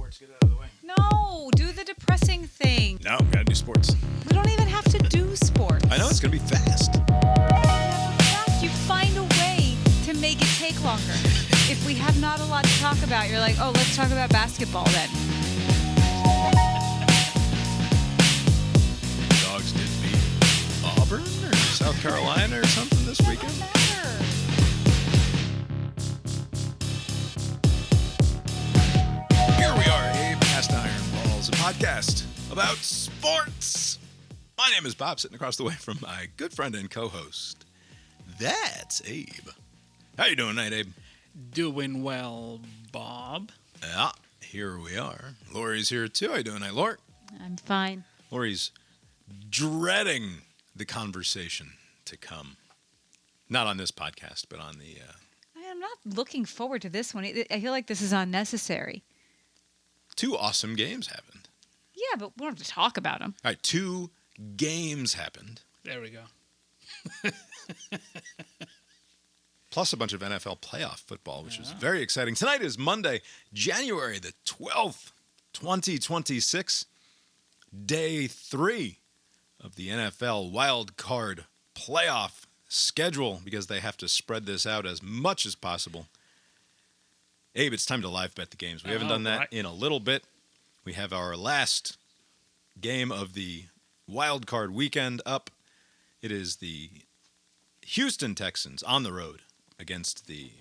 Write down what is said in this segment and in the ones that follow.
sports. Get it out of the way. No, do the depressing thing. No, gotta do sports. We don't even have to do sports. I know, it's gonna be fast. You find a way to make it take longer. If we have not a lot to talk about, you're like, oh, let's talk about basketball then. Dogs did beat Auburn or South Carolina or something this weekend. Here we are, Abe Cast Iron Balls, a podcast about sports. My name is Bob, sitting across the way from my good friend and co-host. That's Abe. How you doing tonight, Abe? Doing well, Bob. Yeah, here we are. Lori's here too. How you doing tonight, Lori? I'm fine. Lori's dreading the conversation to come. Not on this podcast, but on the... I'm not looking forward to this one. I feel like this is unnecessary. Two awesome games happened. Yeah, but we don't have to talk about them. All right, two games happened. There we go. Plus a bunch of NFL playoff football, which is very exciting. Tonight is Monday, January the 12th, 2026. Day 3 of the NFL Wildcard playoff schedule, because they have to spread this out as much as possible. Abe, it's time to live bet the games. We haven't done that in a little bit. We have our last game of the Wildcard Weekend up. It is the Houston Texans on the road against the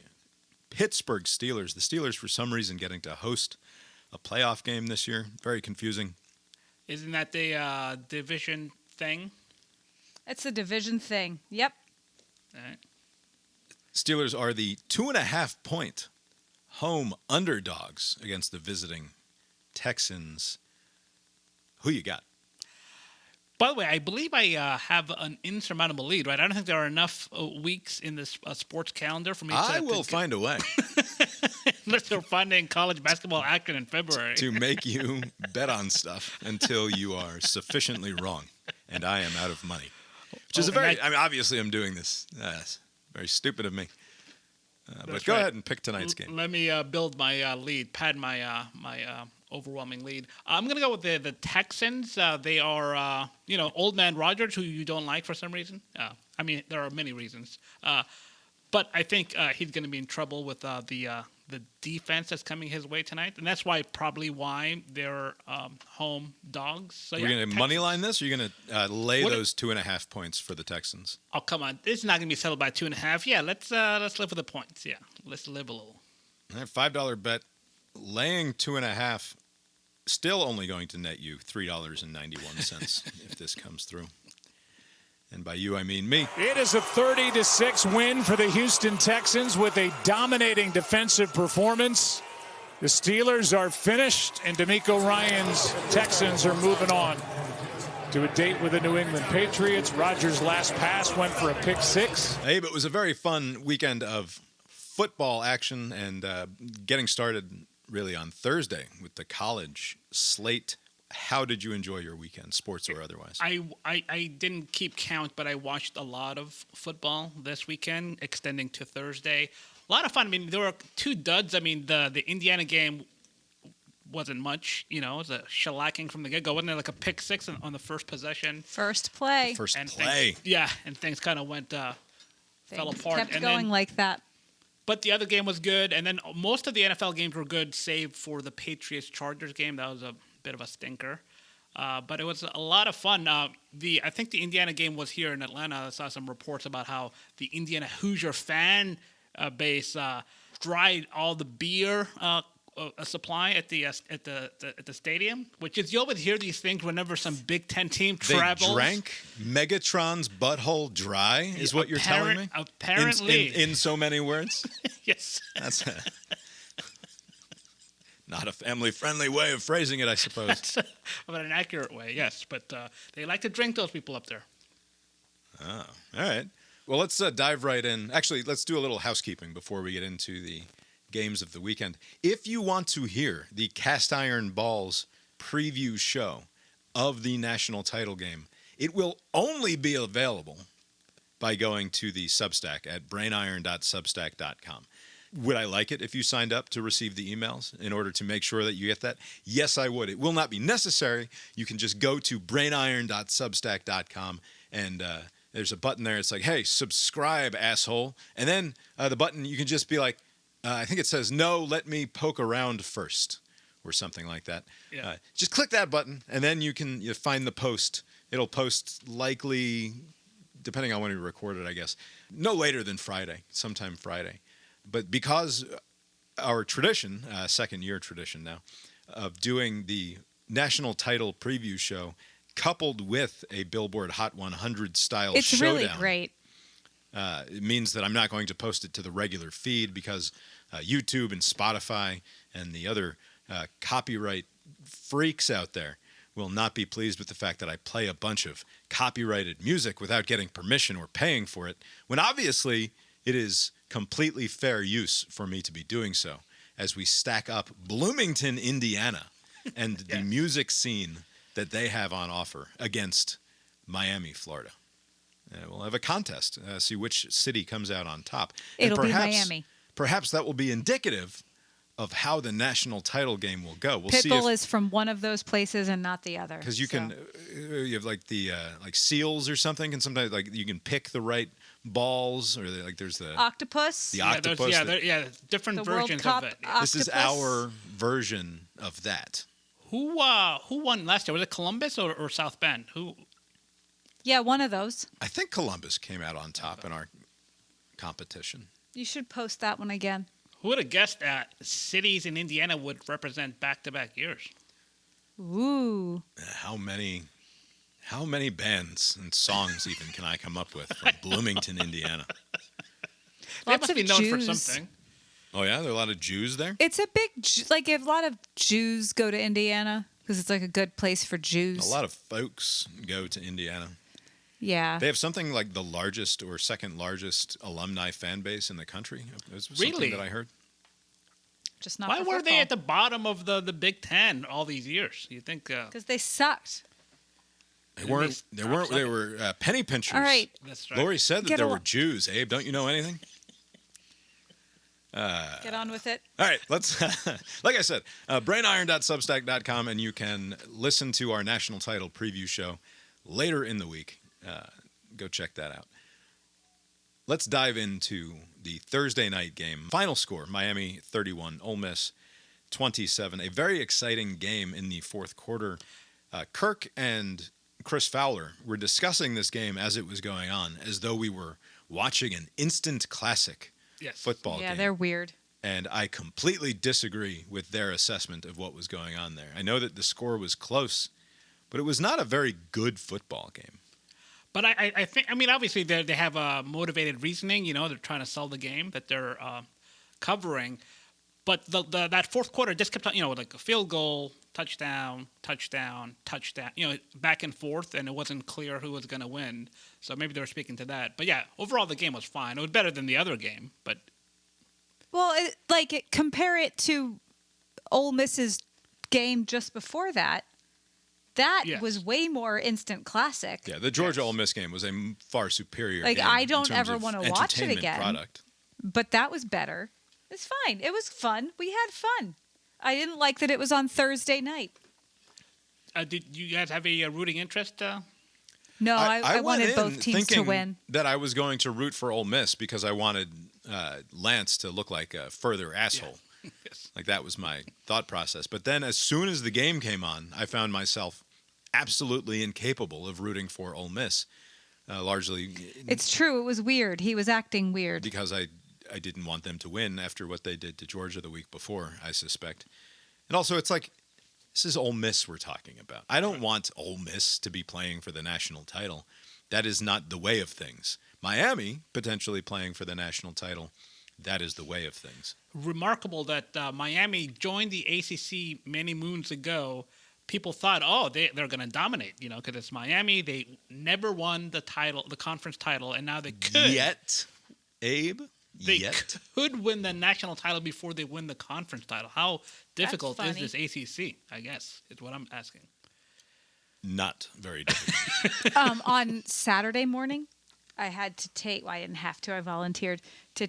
Pittsburgh Steelers. The Steelers, for some reason, getting to host a playoff game this year. Very confusing. Isn't that the division thing? It's a division thing. Yep. All right. Steelers are the 2.5-point home underdogs against the visiting Texans. Who you got? By the way, I believe I have an insurmountable lead, right? I don't think there are enough weeks in this sports calendar for me to... I will find a way. Unless they're finding college basketball action in February. To make you bet on stuff until you are sufficiently wrong. And I am out of money. Which is obviously I'm doing this. Very stupid of me. But go ahead and pick tonight's game. Let me build my lead, pad my overwhelming lead. I'm going to go with the Texans. They are, old man Rodgers, who you don't like for some reason. I mean, there are many reasons. But I think he's going to be in trouble with the defense that's coming his way tonight. And that's probably why they're home dogs. So, We're going to money line this, or are you going to lay those 2.5 points for the Texans? Oh, come on. It's not going to be settled by 2.5. Yeah, let's live with the points. Yeah, let's live a little. All right, $5 bet. Laying 2.5, still only going to net you $3.91 if this comes through. And by you, I mean me. It is a 30-6 win for the Houston Texans with a dominating defensive performance. The Steelers are finished, and DeMeco Ryans' Texans are moving on to a date with the New England Patriots. Rodgers' last pass went for a pick six. Hey, but it was a very fun weekend of football action, and getting started really on Thursday with the college slate. How did you enjoy your weekend, sports or otherwise? I didn't keep count, but I watched a lot of football this weekend, extending to Thursday. A lot of fun. I mean, there were two duds. I mean, the Indiana game wasn't much. It was a shellacking from the get-go. Wasn't it like a pick six on the first possession? First play. And things kind of went fell apart. Kept going like that. But the other game was good, and then most of the NFL games were good, save for the Patriots-Chargers game. That was a bit of a stinker. But it was a lot of fun. I think the Indiana game was here in Atlanta. I saw some reports about how the Indiana Hoosier fan base dried all the beer supply at the stadium, which is, you always hear these things whenever some Big Ten team travels. They drank Megatron's butthole dry, is what you're telling me? Apparently. In so many words? Yes. That's not a family-friendly way of phrasing it, I suppose. But an accurate way, yes. But they like to drink, those people up there. Oh, all right. Well, let's dive right in. Actually, let's do a little housekeeping before we get into the games of the weekend. If you want to hear the Cast Iron Balls preview show of the national title game, it will only be available by going to the Substack at brainiron.substack.com. Would I like it if you signed up to receive the emails in order to make sure that you get that? Yes, I would. It will not be necessary. You can just go to brainiron.substack.com and there's a button there. It's like, hey, subscribe, asshole. And then the button, you can just be like, I think it says, no, let me poke around first or something like that. Yeah. Just click that button and then you find the post. It'll post likely, depending on when we record it, I guess, no later than Friday, sometime Friday. But because our tradition, second year tradition now, of doing the national title preview show coupled with a Billboard Hot 100 style It's showdown. really great. It means that I'm not going to post it to the regular feed because YouTube and Spotify and the other copyright freaks out there will not be pleased with the fact that I play a bunch of copyrighted music without getting permission or paying for it, when obviously it is completely fair use for me to be doing so as we stack up Bloomington, Indiana, and the music scene that they have on offer against Miami, Florida. We'll have a contest, see which city comes out on top. It'll be Miami. Perhaps that will be indicative of how the national title game will go. We'll see Pitbull is from one of those places and not the other. because you can, you have like the like seals or something, and sometimes like you can pick the right balls, or like there's the Octopus. the octopus. Different The World versions Cup of it. This is octopus. our version of that. Who won last year? Was it Columbus or South Bend? Who? Yeah, one of those. I think Columbus came out on top in our competition. You should post that one again. Who would have guessed that cities in Indiana would represent back-to-back years? Ooh. How many bands and songs even can I come up with from Bloomington, Indiana? They Lots must of be known for Jews. something. Oh yeah, there are a lot of Jews there. It's a big, like, a lot of Jews go to Indiana because it's like a good place for Jews. A lot of folks go to Indiana. Yeah. They have something like the largest or second largest alumni fan base in the country. That's something Really? that I heard. Just not Why for were they at the bottom of the Big Ten all these years? You think? Because they sucked. They weren't. They weren't. They were penny pinchers. All right. That's right. Lori said that Get there a- were Jews. Abe, don't you know anything? Get on with it. All right, let's. Like I said, brainiron.substack.com, and you can listen to our national title preview show later in the week. Go check that out. Let's dive into the Thursday night game. Final score: Miami 31, Ole Miss 27. A very exciting game in the fourth quarter. Kirk and Chris Fowler were discussing this game as it was going on, as though we were watching an instant classic football Yeah, game. they're weird. And I completely disagree with their assessment of what was going on there. I know that the score was close, but it was not a very good football game. But I think, I mean, obviously they have a motivated reasoning. You know, they're trying to sell the game that they're covering. But that fourth quarter just kept on, you know, like a field goal, touchdown, touchdown, touchdown, you know, back and forth, and it wasn't clear who was going to win. So maybe they were speaking to that. But yeah, overall the game was fine. It was better than the other game, but Well, compare it to Ole Miss's game just before that. That Yes. was way more instant classic. Yeah, the Georgia Ole Miss game was a far superior Like, game I in don't terms ever of wanna watch it entertainment again. Product. But that was better. It's fine. It was fun. We had fun. I didn't like that it was on Thursday night. did you guys have a rooting interest? No, I went wanted in both teams to thinking win. that I was going to root for Ole Miss because I wanted Lance to look like a further asshole. Yes. Like that was my thought process. But then as soon as the game came on, I found myself absolutely incapable of rooting for Ole Miss, largely It's true. It was weird. He was acting weird. because I didn't want them to win after what they did to Georgia the week before, I suspect. And also, it's like, this is Ole Miss we're talking about. I don't want Ole Miss to be playing for the national title. That is not the way of things. Miami potentially playing for the national title. That is the way of things. Remarkable that Miami joined the ACC many moons ago. People thought, oh, they're going to dominate, you know, because it's Miami. They never won the title, the conference title, and now they could. Yet, Abe. They Yet. could win the national title before they win the conference title. How difficult is funny. this ACC? I guess is what I'm asking. Not very difficult. On Saturday morning, I had to take. Well, I didn't have to. I volunteered to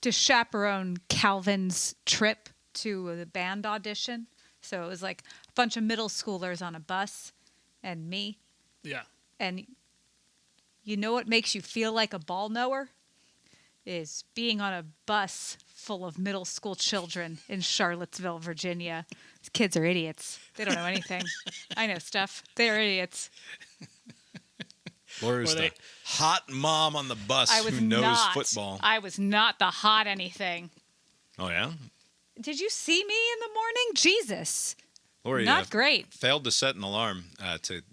to chaperone Calvin's trip to the band audition. So it was like a bunch of middle schoolers on a bus and me. Yeah. And you know what makes you feel like a ball knower? Is being on a bus full of middle school children in Charlottesville, Virginia. These kids are idiots. They don't know anything. I know stuff. They're idiots. Laura's the hot mom on the bus who knows football. I was not the hot anything. Oh, yeah? Did you see me in the morning? Jesus. Laura, Not great. Failed to set an alarm. It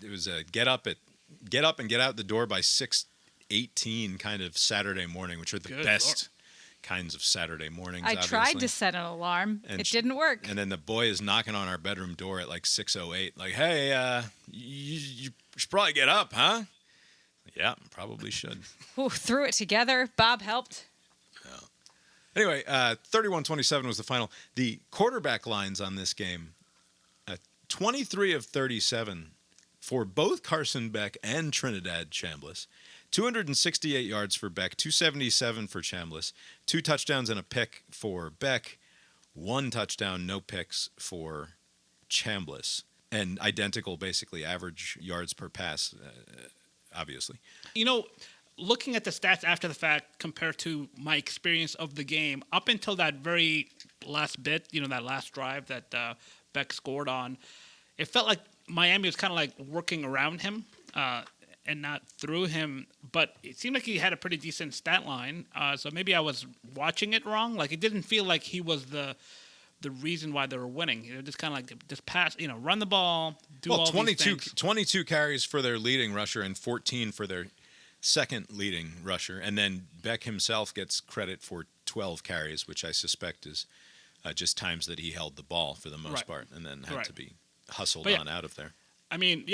was a get up and get out the door by 6:18 kind of Saturday morning, which are the best kinds of Saturday mornings. I tried to set an alarm. It didn't work. And then the boy is knocking on our bedroom door at like 6:08. Like, hey, you should probably get up, huh? Yeah, probably should. Ooh, threw it together. Bob helped. Yeah. Anyway, 31-27 was the final. The quarterback lines on this game, 23 of 37 for both Carson Beck and Trinidad Chambliss. 268 yards for Beck, 277 for Chambliss, 2 touchdowns and a pick for Beck, 1 touchdown, no picks for Chambliss, and identical, basically, average yards per pass, obviously. You know, looking at the stats after the fact compared to my experience of the game, up until that very last bit, that last drive that Beck scored on, it felt like Miami was kind of like working around him and not through him. But it seemed like he had a pretty decent stat line. So maybe I was watching it wrong. Like, it didn't feel like he was the reason why they were winning. Just kind of like just pass, run the ball, do all these things. 22 carries for their leading rusher and 14 for their second leading rusher. And then Beck himself gets credit for 12 carries, which I suspect is just times that he held the ball for the most part and then had to be hustled on out of there. I'm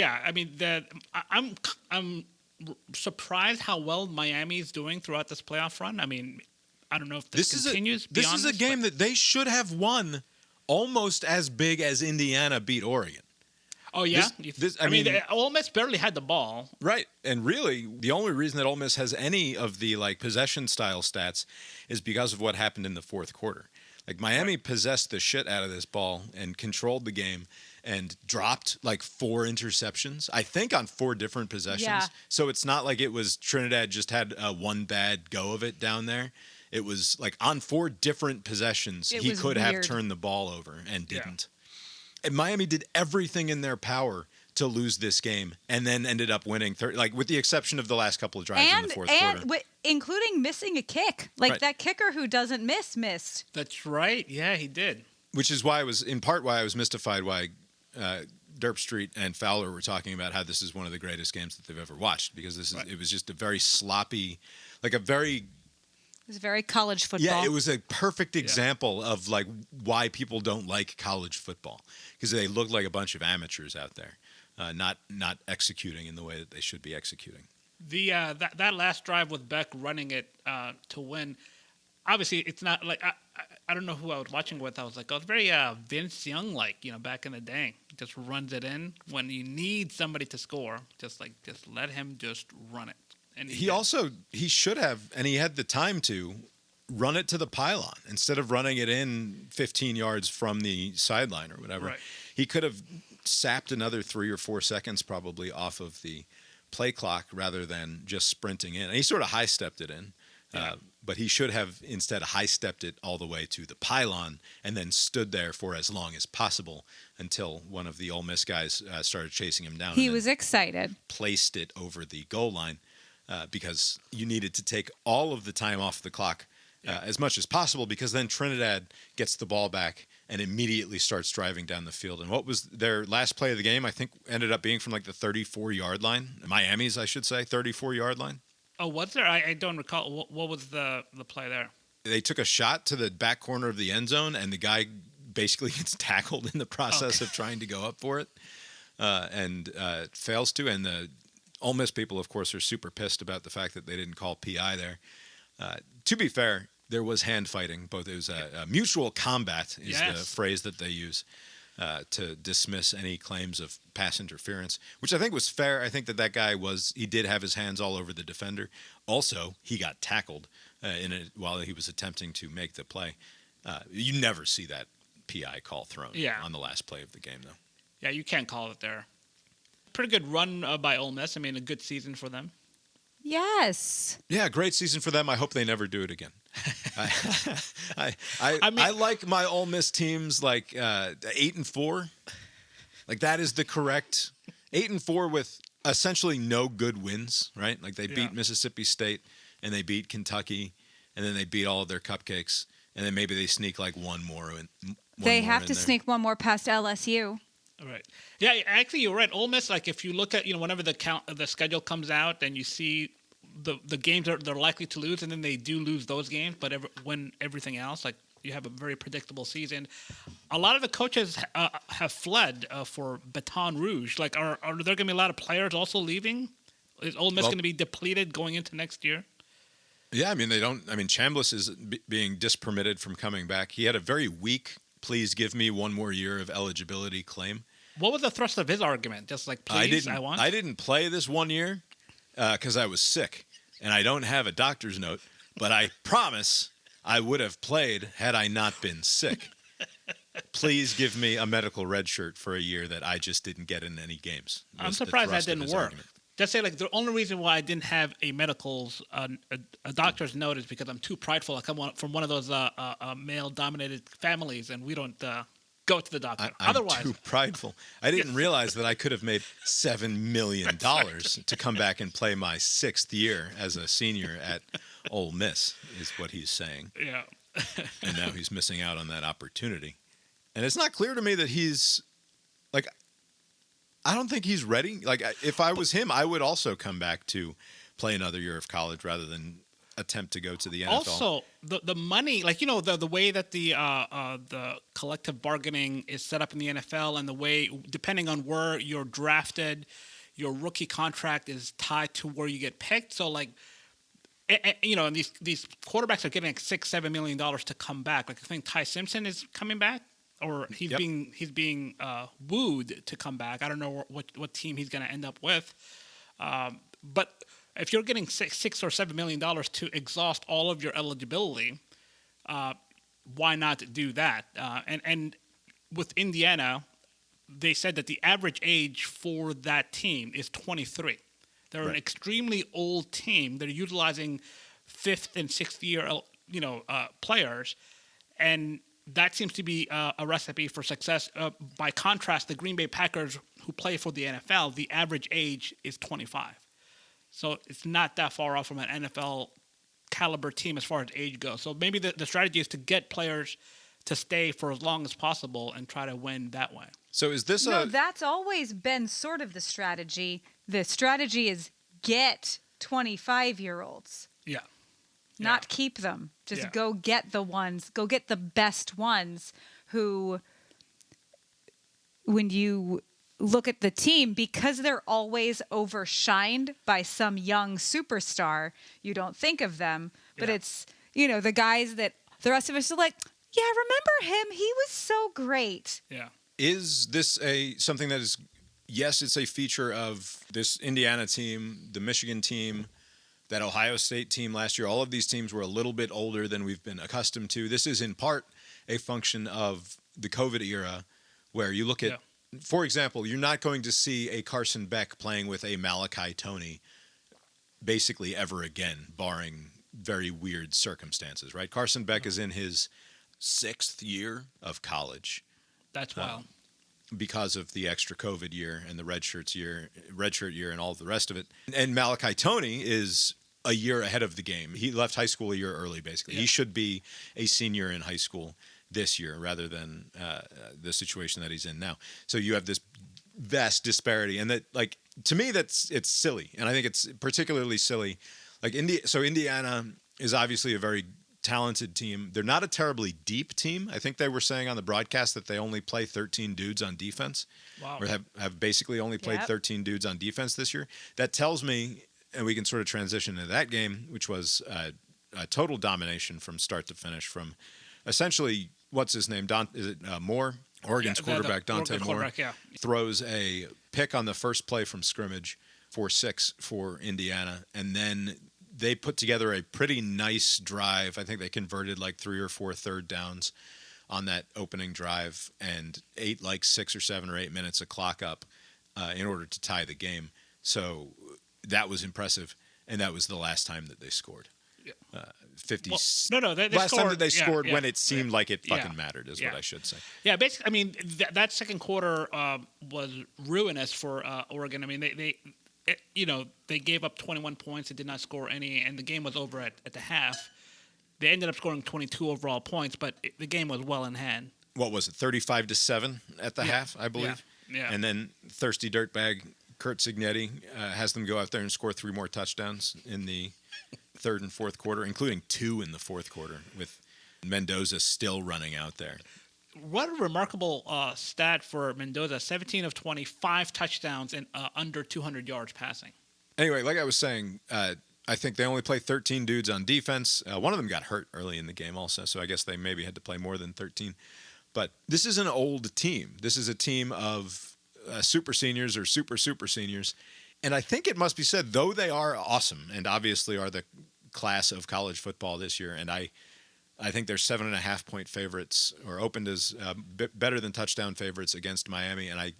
surprised how well Miami's doing throughout this playoff run. I mean, I don't know if this continues. This is a game that they should have won almost as big as Indiana beat Oregon. Oh, yeah? Ole Miss barely had the ball. Right. And really, the only reason that Ole Miss has any of the possession-style stats is because of what happened in the fourth quarter. Like, Miami possessed the shit out of this ball and controlled the game and dropped 4 interceptions, I think, on 4 different possessions. Yeah. So it's not like it was Trinidad just had one bad go of it down there. It was on 4 different possessions, he could have turned the ball over and didn't. And Miami did everything in their power to lose this game and then ended up winning, with the exception of the last couple of drives in the fourth quarter. Including missing a kick. That kicker who doesn't missed. That's right. Yeah, he did. Which is why I was mystified why Derp Street and Fowler were talking about how this is one of the greatest games that they've ever watched, because it was just a very sloppy, it was very college football. Yeah, it was a perfect example of why people don't like college football, because they look like a bunch of amateurs out there, not executing in the way that they should be executing. The that last drive with Beck running it to win, obviously it's not I don't know who I was watching with. I was like, it's very Vince Young back in the day. Just runs it in when you need somebody to score. Just let him just run it. And he should have, and he had the time to run it to the pylon instead of running it in 15 yards from the sideline or whatever. Right. He could have sapped another 3 or 4 seconds probably off of the play clock rather than just sprinting in. And he sort of high-stepped it in, but he should have instead high-stepped it all the way to the pylon and then stood there for as long as possible until one of the Ole Miss guys started chasing him down. He was excited. Placed it over the goal line. Because you needed to take all of the time off the clock as much as possible, because then Trinidad gets the ball back and immediately starts driving down the field. And what was their last play of the game, I think, ended up being from the 34-yard line. Miami's, I should say, 34-yard line. Oh, was there? I don't recall. What was the play there? They took a shot to the back corner of the end zone, and the guy basically gets tackled in the process of trying to go up for it and fails to. And the Ole Miss people, of course, are super pissed about the fact that they didn't call PI there. To be fair, there was hand fighting. It was a mutual combat is the phrase that they use to dismiss any claims of pass interference, which I think was fair. I think that guy he did have his hands all over the defender. Also, he got tackled. while he was attempting to make the play. You never see that PI call thrown on the last play of the game, though. Yeah, you can't call it there. Pretty good run by Ole Miss. I mean, a good season for them. Yes. Yeah, great season for them. I hope they never do it again. I like my Ole Miss teams like 8-4. Like that is the correct 8-4 with essentially no good wins, right? Like they beat Mississippi State and they beat Kentucky and then they beat all of their cupcakes and then maybe they sneak like one more. They have to sneak one more past LSU. Right. Yeah, actually, you're right. Ole Miss, like if you look at whenever the schedule comes out and you see the games they're likely to lose, and then they do lose those games, but win everything else, like you have a very predictable season. A lot of the coaches have fled for Baton Rouge. Like, are there going to be a lot of players also leaving? Is Ole Miss going to be depleted going into next year? Yeah, I mean Chambliss is being dispermitted from coming back. He had a very weak "please give me one more year of eligibility" claim. What was the thrust of his argument? Just like, please, I want? I didn't play this 1 year because I was sick, and I don't have a doctor's note, but I promise I would have played had I not been sick. Please give me a medical red shirt for a year that I just didn't get in any games. I'm surprised that didn't work. Just say, like, the only reason why I didn't have a doctor's note is because I'm too prideful. I come from one of those male-dominated families, and we don't go to the doctor. I'm too prideful. I didn't realize that I could have made $7 million to come back and play my 6th year as a senior at Ole Miss, is what he's saying. Yeah. And now he's missing out on that opportunity. And it's not clear to me that he's, like, I don't think he's ready. Like, if I was him, I would also come back to play another year of college rather than attempt to go to the NFL. Also, the money, like, the way that the collective bargaining is set up in the NFL, and the way, depending on where you're drafted, your rookie contract is tied to where you get picked. So, like, and these quarterbacks are getting like $6-7 million to come back. Like, I think Ty Simpson is coming back, or he's being wooed to come back. I don't know what team he's going to end up with, but if you're getting $6 or $7 million to exhaust all of your eligibility, why not do that? And with Indiana, they said that the average age for that team is 23. They're an extremely old team. They're utilizing 5th and 6th year, players, and that seems to be a recipe for success. By contrast, the Green Bay Packers, who play for the NFL, the average age is 25. So it's not that far off from an NFL caliber team as far as age goes. So maybe the strategy is to get players to stay for as long as possible and try to win that way. So is this that's always been sort of the strategy. The strategy is get 25-year-olds. Yeah. Not keep them. Just go get the best ones who, when you look at the team, because they're always overshined by some young superstar, you don't think of them. But it's, the guys that the rest of us are like, yeah, remember him? He was so great. Yeah. Is this something that is, yes, it's a feature of this Indiana team, the Michigan team, that Ohio State team last year. All of these teams were a little bit older than we've been accustomed to. This is in part a function of the COVID era, where you look at, for example, you're not going to see a Carson Beck playing with a Malachi Toney basically ever again, barring very weird circumstances, right? Carson Beck is in his 6th year of college. That's wild. Because of the extra COVID year and the redshirt year and all the rest of it. And Malachi Toney is a year ahead of the game. He left high school a year early, basically. Yeah. He should be a senior in high school this year rather than the situation that he's in now. So you have this vast disparity. And that, like, to me, it's silly. And I think it's particularly silly. Like, Indiana is obviously a very talented team. They're not a terribly deep team. I think they were saying on the broadcast that they only play 13 dudes on defense. Wow. Or have basically only played 13 dudes on defense this year. That tells me, and we can sort of transition to that game, which was a total domination from start to finish from essentially, what's his name? Moore? Oregon's quarterback, Dante Moore, throws a pick on the first play from scrimmage for 6 for Indiana, and then they put together a pretty nice drive. I think they converted like 3 or 4 third downs on that opening drive and ate like 6 or 7 or 8 minutes of clock up in order to tie the game. So that was impressive, and that was the last time that they scored. 50. Well, they last scored, time that they scored when it seemed like it fucking Yeah. mattered is Yeah. what I should say. Yeah, basically, I mean, that second quarter was ruinous for Oregon. I mean, they gave up 21 points. They did not score any, and the game was over at the half. They ended up scoring 22 overall points, but the game was well in hand. What was it, 35-7 at the half, I believe? Yeah. And then thirsty dirtbag Kurt Signetti has them go out there and score 3 more touchdowns in the third and fourth quarter, including 2 in the fourth quarter, with Mendoza still running out there. What a remarkable stat for Mendoza. 17 of 25 touchdowns and under 200 yards passing. Anyway, like I was saying, I think they only play 13 dudes on defense. One of them got hurt early in the game also, so I guess they maybe had to play more than 13. But this is an old team. This is a team of super seniors or super seniors. And I think it must be said, though they are awesome and obviously are the class of college football this year, and I think they're 7.5-point favorites or opened as better than touchdown favorites against Miami. And I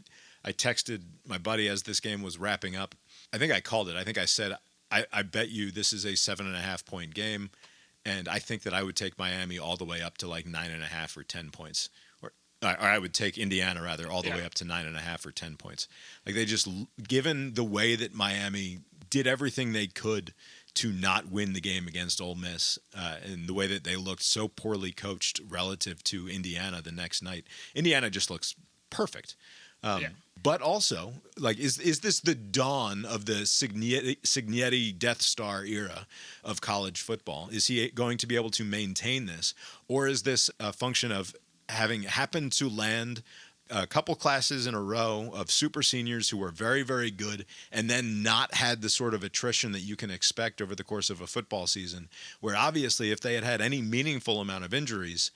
texted my buddy as this game was wrapping up. I think I called it. I think I said, I bet you this is a 7.5-point game, and I think that I would take Miami all the way up to like 9.5 or 10 points. Or I would take Indiana, rather, all the way up to 9.5 or 10 points. Like, they just, given the way that Miami did everything they could to not win the game against Ole Miss, and the way that they looked so poorly coached relative to Indiana the next night, Indiana just looks perfect. But also, like, is this the dawn of the Signetti Death Star era of college football? Is he going to be able to maintain this? Or is this a function of having happened to land a couple classes in a row of super seniors who were very, very good and then not had the sort of attrition that you can expect over the course of a football season, where obviously if they had had any meaningful amount of injuries,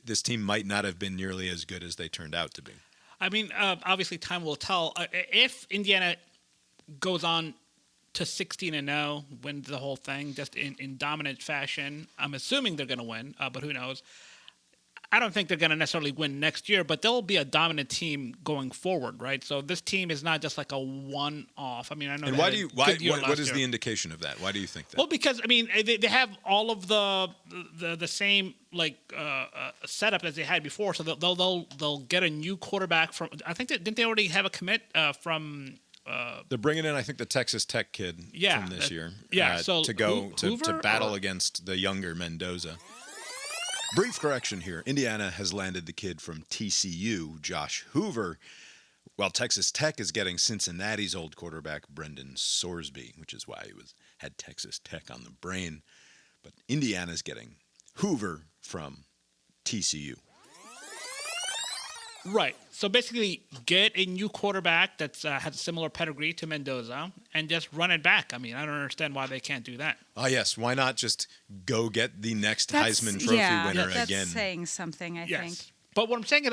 this team might not have been nearly as good as they turned out to be. I mean, obviously time will tell. If Indiana goes on to 16-0, wins the whole thing just in dominant fashion, I'm assuming they're going to win, but who knows? I don't think they're going to necessarily win next year, but they'll be a dominant team going forward, right? So this team is not just like a one-off. I mean, I know. And what is the indication of that? Why do you think that? Well, because I mean, they have all of the same like setup as they had before. So they'll get a new quarterback from. I think didn't they already have a commit from? They're bringing in, I think, the Texas Tech kid from this year. So to go Hoover, to battle against the younger Mendoza. Brief correction here. Indiana has landed the kid from TCU, Josh Hoover, while Texas Tech is getting Cincinnati's old quarterback, Brendan Sorsby, which is why he had Texas Tech on the brain. But Indiana's getting Hoover from TCU. Right. So basically, get a new quarterback that has a similar pedigree to Mendoza and just run it back. I mean, I don't understand why they can't do that. Oh, yes. Why not just go get the next Heisman Trophy winner that's again? saying something, I think. But what I'm saying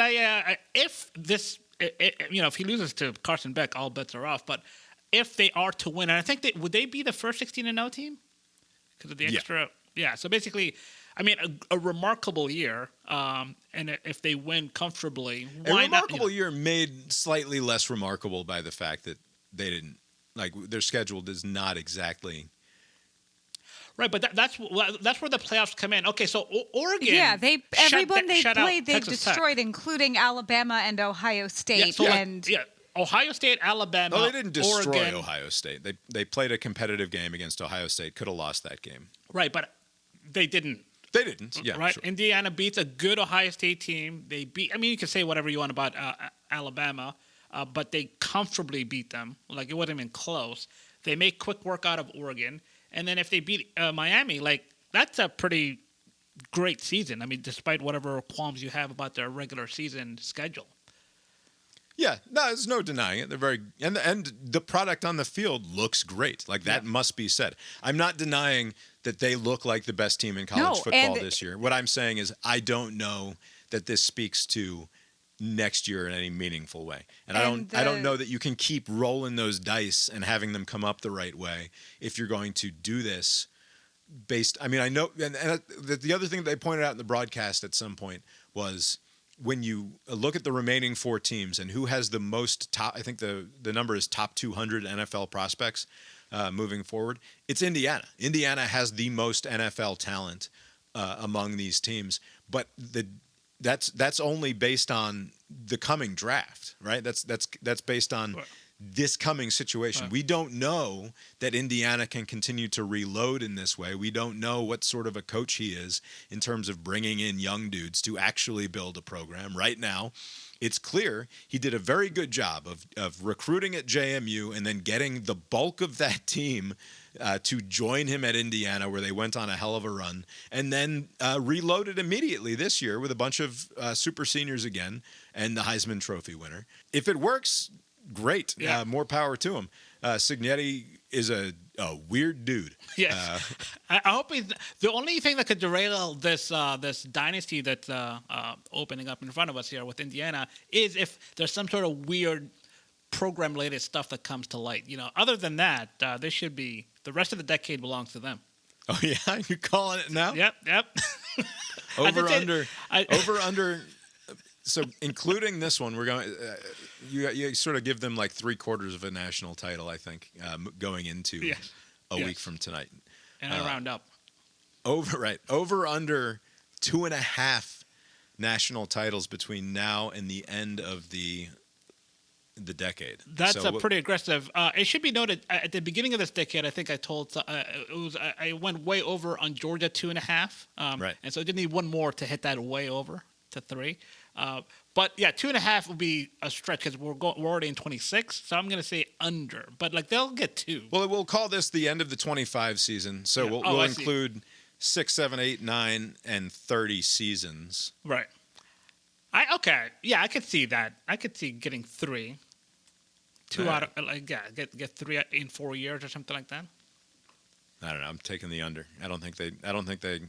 is, if he loses to Carson Beck, all bets are off. But if they are to win, and I think would they be the first 16-0 team? Because of the extra. Yeah. So basically, I mean, a remarkable year, and if they win comfortably, why not? A remarkable year made slightly less remarkable by the fact that they didn't, like, their schedule does not exactly. Right, but that's where the playoffs come in. Okay, so Oregon. Yeah, everyone they shut played, they Texas destroyed, Tech. including Alabama and Ohio State. Ohio State, Alabama. Oh, they didn't destroy Oregon. Ohio State. They played a competitive game against Ohio State. Could have lost that game. Right, but they didn't. They didn't. Yeah, right. Sure. Indiana beats a good Ohio State team. They beat. I mean, you can say whatever you want about Alabama, but they comfortably beat them. Like, it wasn't even close. They make quick work out of Oregon, and then if they beat Miami, like, that's a pretty great season. I mean, despite whatever qualms you have about their regular season schedule. Yeah, no, there's no denying it. They're very and the product on the field looks great. Like, that must be said. I'm not denying that they look like the best team in college football this year. What I'm saying is I don't know that this speaks to next year in any meaningful way. And And I don't know that you can keep rolling those dice and having them come up the right way if you're going to do this based. I mean, I know, and the other thing they pointed out in the broadcast at some point was when you look at the remaining 4 teams and who has the most top, I think the number is top 200 NFL prospects moving forward. It's Indiana. Indiana has the most NFL talent among these teams, but that's only based on the coming draft, right? That's based on this coming situation. We don't know that Indiana can continue to reload in this way. We don't know what sort of a coach he is in terms of bringing in young dudes to actually build a program. Right now, it's clear he did a very good job of recruiting at JMU and then getting the bulk of that team to join him at Indiana, where they went on a hell of a run, and then reloaded immediately this year with a bunch of super seniors again and the Heisman Trophy winner. If it works, great. Yeah. More power to him. Signetti is a weird dude. Yes. I hope he's the only thing that could derail this dynasty that's opening up in front of us here with Indiana is if there's some sort of weird program-related stuff that comes to light. Other than that, this should be the rest of the decade belongs to them. Oh yeah, you're calling it now? Yep. Over under. So including this one, we're going. You sort of give them like 3/4 of a national title, I think, going into a week from tonight. And I round up. Over under 2.5 national titles between now and the end of the decade. That's pretty aggressive. It should be noted at the beginning of this decade, I think I told I went way over on Georgia 2.5. Right. And so I did need one more to hit that way over to 3. But yeah, 2.5 will be a stretch because we're already in 26. So I'm going to say under, but like they'll get 2. Well, we'll call this the end of the 25 season. So we'll include 6, 7, 8, 9, and 30 seasons. Right. I could see that. I could see getting 3. 2 out of get 3 in 4 years or something like that. I don't know. I'm taking the under. I don't think they.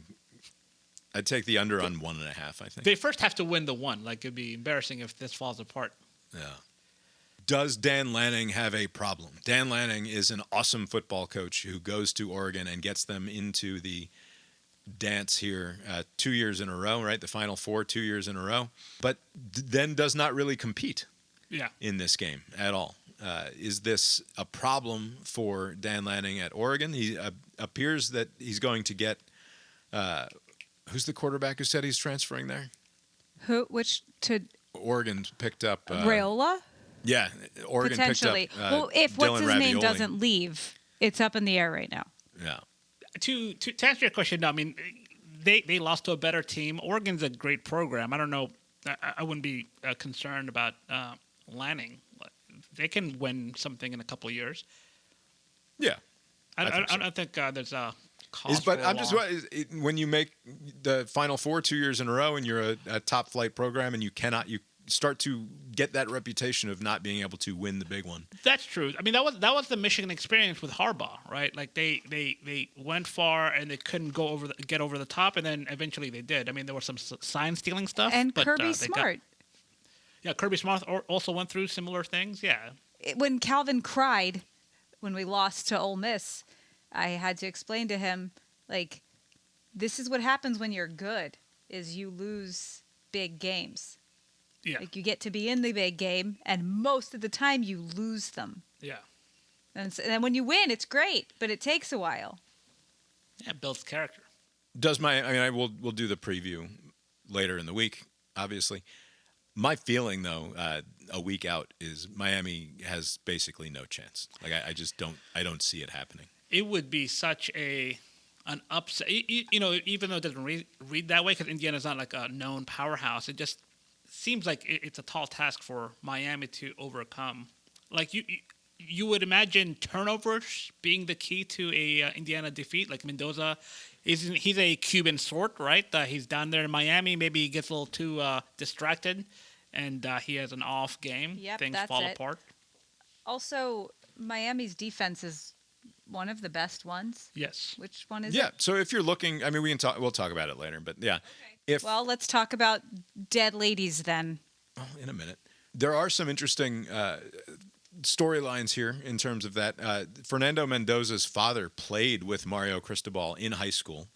I'd take the under on 1.5. I think they first have to win the 1. Like it'd be embarrassing if this falls apart. Yeah. Does Dan Lanning have a problem? Dan Lanning is an awesome football coach who goes to Oregon and gets them into the dance here 2 years in a row, right? The Final Four 2 years in a row, but then does not really compete in this game at all. Is this a problem for Dan Lanning at Oregon? He appears that he's going to get who's the quarterback who said he's transferring there? Oregon picked up Raiola? Yeah, Oregon potentially. Picked up well, if Dylan what's his Ravioli. name doesn't leave, it's up in the air right now. Yeah. To answer your question, no, I mean they lost to a better team. Oregon's a great program. I don't know. I wouldn't be concerned about Lanning. They can win something in a couple of years. Yeah. I don't think there's a cause But for I'm just when you make the Final Four 2 years in a row and you're a top flight program and you start to get that reputation of not being able to win the big one. That's true. I mean, that was the Michigan experience with Harbaugh, right? Like they went far and they couldn't get over the top, and then eventually they did. I mean, there was some sign stealing stuff. And but, Kirby Smart. Kirby Smart also went through similar things. Yeah. When Calvin cried when we lost to Ole Miss, I had to explain to him, like, this is what happens when you're good, is you lose big games. Yeah. Like, you get to be in the big game, and most of the time you lose them. Yeah. And then when you win, it's great, but it takes a while. Yeah, it builds character. We'll do the preview later in the week, obviously. My feeling, though, a week out is Miami has basically no chance. Like I just don't see it happening. It would be such an upset. Even though it doesn't read that way, because Indiana's not like a known powerhouse, it just seems like it's a tall task for Miami to overcome. Like you would imagine turnovers being the key to a Indiana defeat. Like Mendoza, he's a Cuban sort, right? He's down there in Miami. Maybe he gets a little too distracted, and he has an off game. Yep, Things that's fall it. apart. Also, Miami's defense is one of the best ones. Yes. Which one is Yeah. it? So if you're looking, we'll talk about it later. But yeah, Well, let's talk about dead ladies then. in a minute. There are some interesting storylines here in terms of that. Fernando Mendoza's father played with Mario Cristobal in high school.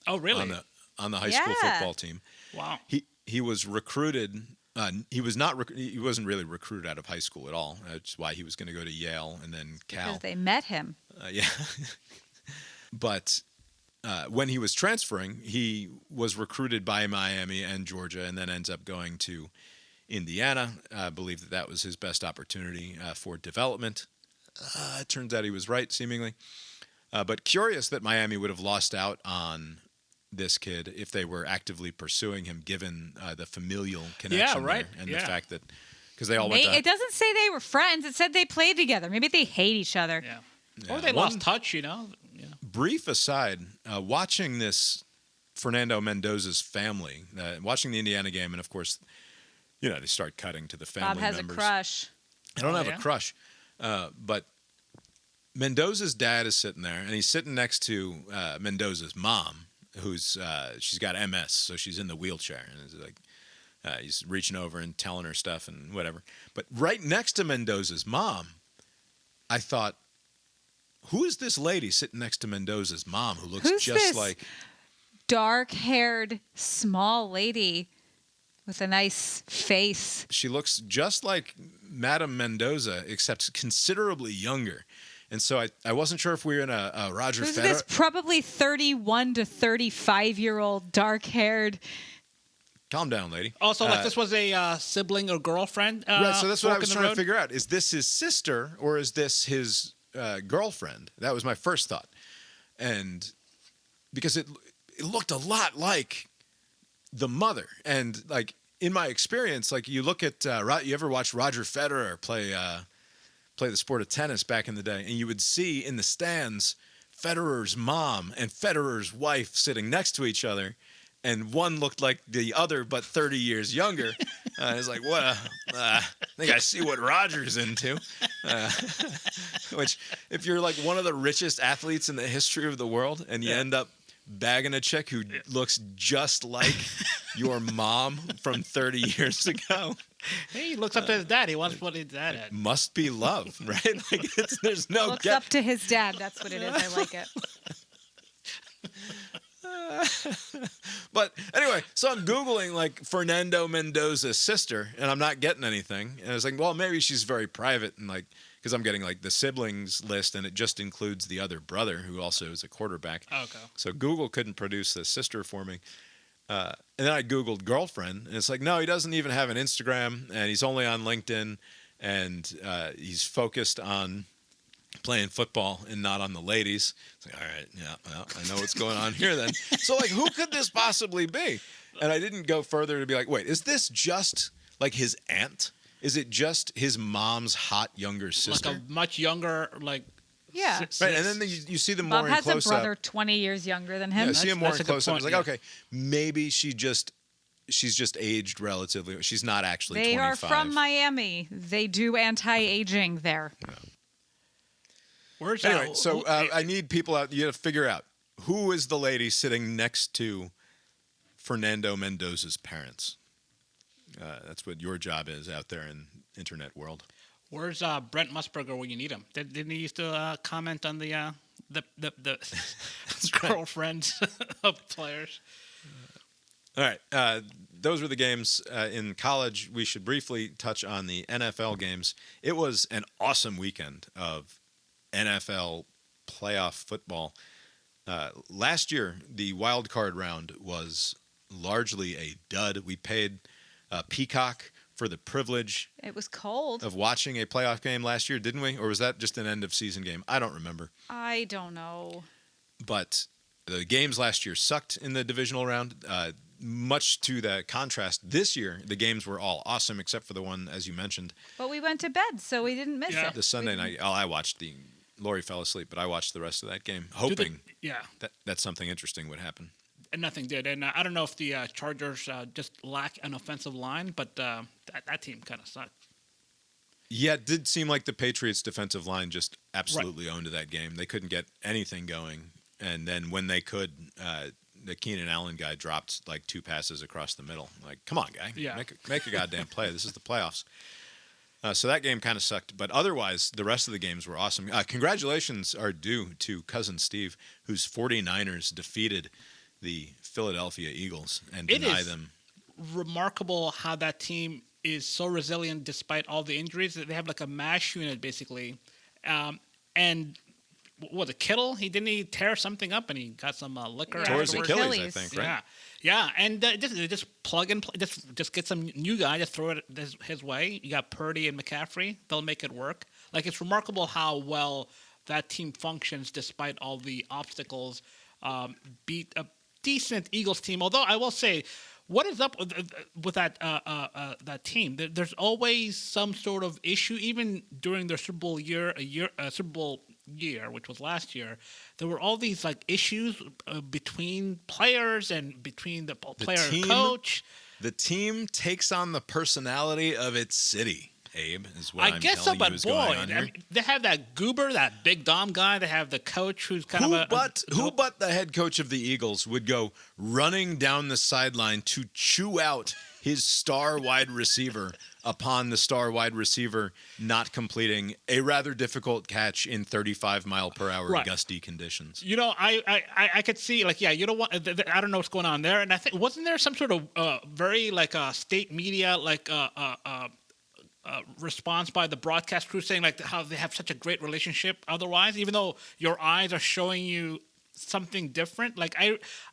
Oh, really? On the high school football team. Wow. He was recruited. He wasn't really recruited out of high school at all. That's why he was going to go to Yale and then Cal. Because they met him. Yeah. But when he was transferring, he was recruited by Miami and Georgia, and then ends up going to Indiana. I believe that was his best opportunity for development. It turns out he was right, seemingly. But curious that Miami would have lost out on this kid if they were actively pursuing him, given the familial connection there, and the fact that because they all went to, it doesn't say they were friends. It said they played together. Maybe they hate each other. Yeah. Or they lost touch, you know. Yeah. Brief aside, watching this Fernando Mendoza's family, watching the Indiana game, and of course, you know, they start cutting to the family Bob has members. a crush. I don't have a crush, but Mendoza's dad is sitting there, and he's sitting next to Mendoza's mom, who's she's got MS, so she's in the wheelchair, and it's like he's reaching over and telling her stuff and whatever. But right next to Mendoza's mom, I thought, who is this lady sitting next to Mendoza's mom who looks Who's just this like dark-haired, small lady with a nice face? She looks just like Madame Mendoza, except considerably younger. And so I wasn't sure if we were in a Roger Who's Federer. this probably 31 to 35-year-old dark-haired? Calm down, lady. Also, like this was a sibling or girlfriend. Right, so that's what I was trying to road? figure out. Is this his sister or is this his girlfriend? That was my first thought. And because it looked a lot like the mother. And like in my experience, like you look at, you ever watch Roger Federer play the sport of tennis back in the day, and you would see in the stands Federer's mom and Federer's wife sitting next to each other, and one looked like the other but 30 years younger. It's like, what? I think I see what Roger's into. Which, if you're like one of the richest athletes in the history of the world, and you end up bagging a chick who looks just like your mom from 30 years ago. Hey, he looks up to his dad. He wants what his dad had. Must be love, right? Like there's no Looks up to his dad. That's what it is. I like it. But anyway, so I'm Googling like Fernando Mendoza's sister, and I'm not getting anything. And I was like, well, maybe she's very private, and like, because I'm getting like the siblings list, and it just includes the other brother who also is a quarterback. Oh, okay. So Google couldn't produce the sister for me. And then I Googled girlfriend, and it's like, no, he doesn't even have an Instagram, and he's only on LinkedIn, and he's focused on playing football and not on the ladies. It's like, all right, yeah, well, I know what's going on here then. So like, who could this possibly be? And I didn't go further to be like, wait, is this just like his aunt? Is it just his mom's hot younger sister? Like a much younger, like. Yeah. Right, and then you see them Bob more in has close a brother up. 20 years younger than him. Yeah, see him more that's in a good close up. point, It's like, okay, maybe she's just aged relatively. She's not actually They 25. are from Miami. They do anti-aging there. Where's Anyway, so I need people out. You got to figure out who is the lady sitting next to Fernando Mendoza's parents. That's what your job is out there in internet world. Where's Brent Musburger when you need him? Didn't he used to comment on the girlfriends of players? All right. Those were the games in college. We should briefly touch on the NFL games. It was an awesome weekend of NFL playoff football. Last year, the wild card round was largely a dud. We paid Peacock for the privilege. It was cold. Of watching a playoff game last year, didn't we? Or was that just an end of season game? I don't remember. I don't know. But the games last year sucked in the divisional round. Much to the contrast, this year, the games were all awesome except for the one, as you mentioned. But we went to bed, so we didn't miss it. The Sunday night. I watched the... Lori fell asleep, but I watched the rest of that game, hoping that something interesting would happen. And nothing did. And I don't know if the Chargers just lack an offensive line, but that team kind of sucked. Yeah, it did seem like the Patriots' defensive line just absolutely owned that game. They couldn't get anything going. And then when they could, the Keenan Allen guy dropped like 2 passes across the middle. Like, come on, guy. Yeah. Make a goddamn play. This is the playoffs. So that game kind of sucked. But otherwise, the rest of the games were awesome. Congratulations are due to Cousin Steve, whose 49ers defeated the Philadelphia Eagles and deny them. Remarkable how that team is so resilient despite all the injuries. They have like a MASH unit, basically. And what, the Kittle? He tear something up and he got some liquor. Tore his afterwards. Achilles, I think, right? Yeah. And just plug and play. Just get some new guy. Just throw it his way. You got Purdy and McCaffrey. They'll make it work. Like, it's remarkable how well that team functions despite all the obstacles. Beat a decent Eagles team. Although I will say, what is up with that team? There's always some sort of issue, even during their Super Bowl year, Super Bowl year, which was last year. There were all these like issues between players and between the player and coach. The team takes on the personality of its city. Abe is what I I'm guess so, telling you but boy, I mean, they have that goober, that big Dom guy. They have the coach who's kind of who but the head coach of the Eagles would go running down the sideline to chew out his star wide receiver upon the star wide receiver not completing a rather difficult catch in 35-mile-per-hour gusty conditions. You know, I could see, like, you don't want. I don't know what's going on there, and I think wasn't there some sort of very like state media like response by the broadcast crew saying like how they have such a great relationship otherwise, even though your eyes are showing you something different. Like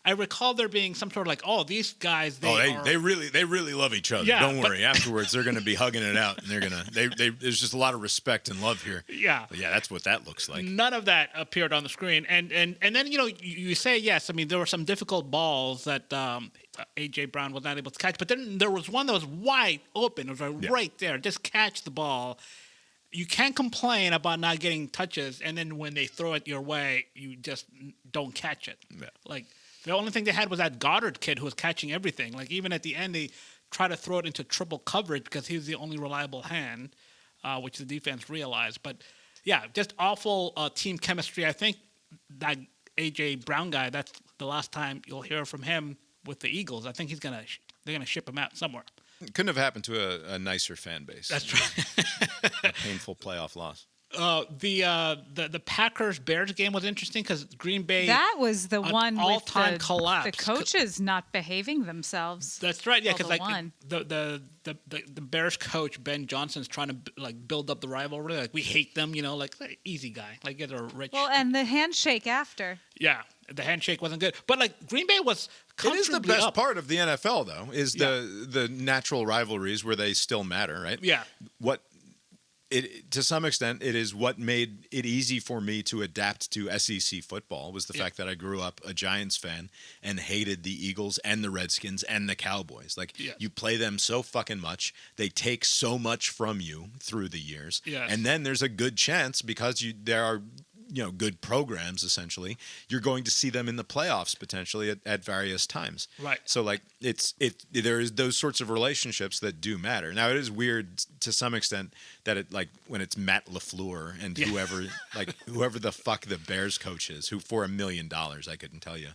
I recall there being some sort of like, oh, these guys they really love each other. Yeah, don't worry. Afterwards they're gonna be hugging it out and they're gonna there's just a lot of respect and love here. Yeah. But yeah, that's what that looks like. None of that appeared on the screen. And then, you know, you say yes. I mean, there were some difficult balls that A.J. Brown was not able to catch. But then there was one that was wide open. It was right there. Just catch the ball. You can't complain about not getting touches. And then when they throw it your way, you just don't catch it. Yeah. Like, the only thing they had was that Goddard kid who was catching everything. Like, even at the end, they try to throw it into triple coverage because he was the only reliable hand, which the defense realized. But, yeah, just awful team chemistry. I think that A.J. Brown guy, that's the last time you'll hear from him with the Eagles. I think they're gonna ship him out somewhere. Couldn't have happened to a nicer fan base. That's right. A painful playoff loss. The Packers-Bears game was interesting because Green Bay. That was the one with all-time the collapse. The coaches not behaving themselves. That's right. Yeah, because like one. the Bears coach Ben Johnson's trying to like build up the rivalry. Like, we hate them, you know, like easy guy, like get a rich. Well, and the handshake after. Yeah, the handshake wasn't good, but like Green Bay was. It is the best up. part of the NFL, though, is the natural rivalries where they still matter, right? Yeah. To some extent, it is what made it easy for me to adapt to SEC football was the fact that I grew up a Giants fan and hated the Eagles and the Redskins and the Cowboys. Like, you play them so fucking much. They take so much from you through the years. Yes. And then there's a good chance because there are good programs, essentially, you're going to see them in the playoffs potentially at various times. Right. So like there is those sorts of relationships that do matter. Now it is weird to some extent that it like when it's Matt LaFleur and whoever the fuck the Bears coach is, who for $1 million, I couldn't tell you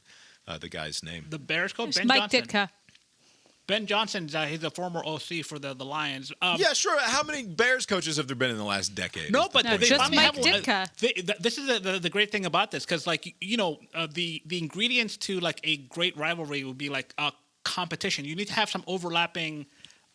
the guy's name. The Bears coach, Ben Mike Johnson. Ditka. Ben Johnson, he's a former OC for the Lions. Yeah, sure. How many Bears coaches have there been in the last decade? No, but they just finally Mike have. Ditka. This is the great thing about this, because like the ingredients to like a great rivalry would be like a competition. You need to have some overlapping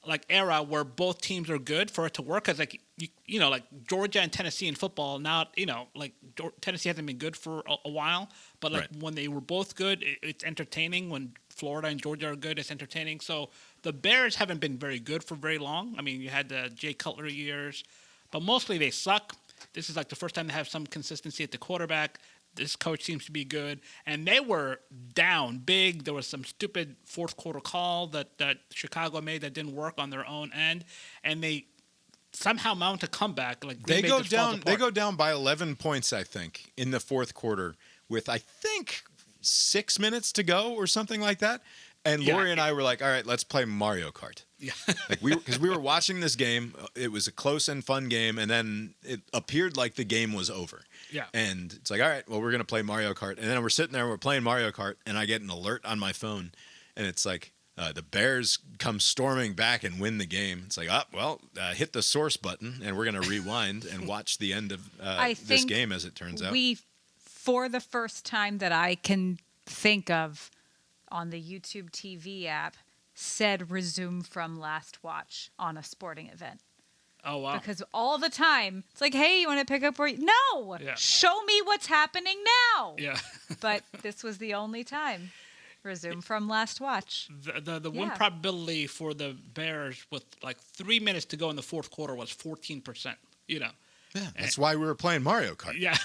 like era where both teams are good for it to work. Because like like Georgia and Tennessee in football now, like Tennessee hasn't been good for a while, but like when they were both good, it's entertaining. When Florida and Georgia are good, it's entertaining. So the Bears haven't been very good for very long. I mean, you had the Jay Cutler years, but mostly they suck. This is like the first time they have some consistency at the quarterback. This coach seems to be good. And they were down big. There was some stupid fourth quarter call that Chicago made that didn't work on their own end. And they somehow mount a comeback. Like Green Bay just falls apart. They go down by 11 points, I think, in the fourth quarter with, I think, 6 minutes to go or something like that. And Lori and I were like, all right, let's play Mario Kart. Yeah. Like because we were watching this game. It was a close and fun game, and then it appeared like the game was over. Yeah. And it's like, all right, well, we're going to play Mario Kart. And then we're sitting there, we're playing Mario Kart, and I get an alert on my phone, and it's like, the Bears come storming back and win the game. It's like, hit the source button, and we're going to rewind and watch the end of this game, as it turns out. We, for the first time that I can think of on the YouTube TV app, said resume from last watch on a sporting event. Oh, wow. Because all the time, it's like, hey, you want to pick up where No! Yeah. Show me what's happening now! Yeah. But this was the only time. Resume from last watch. The win probability for the Bears with like 3 minutes to go in the fourth quarter was 14%. Yeah, that's why we were playing Mario Kart. Yeah.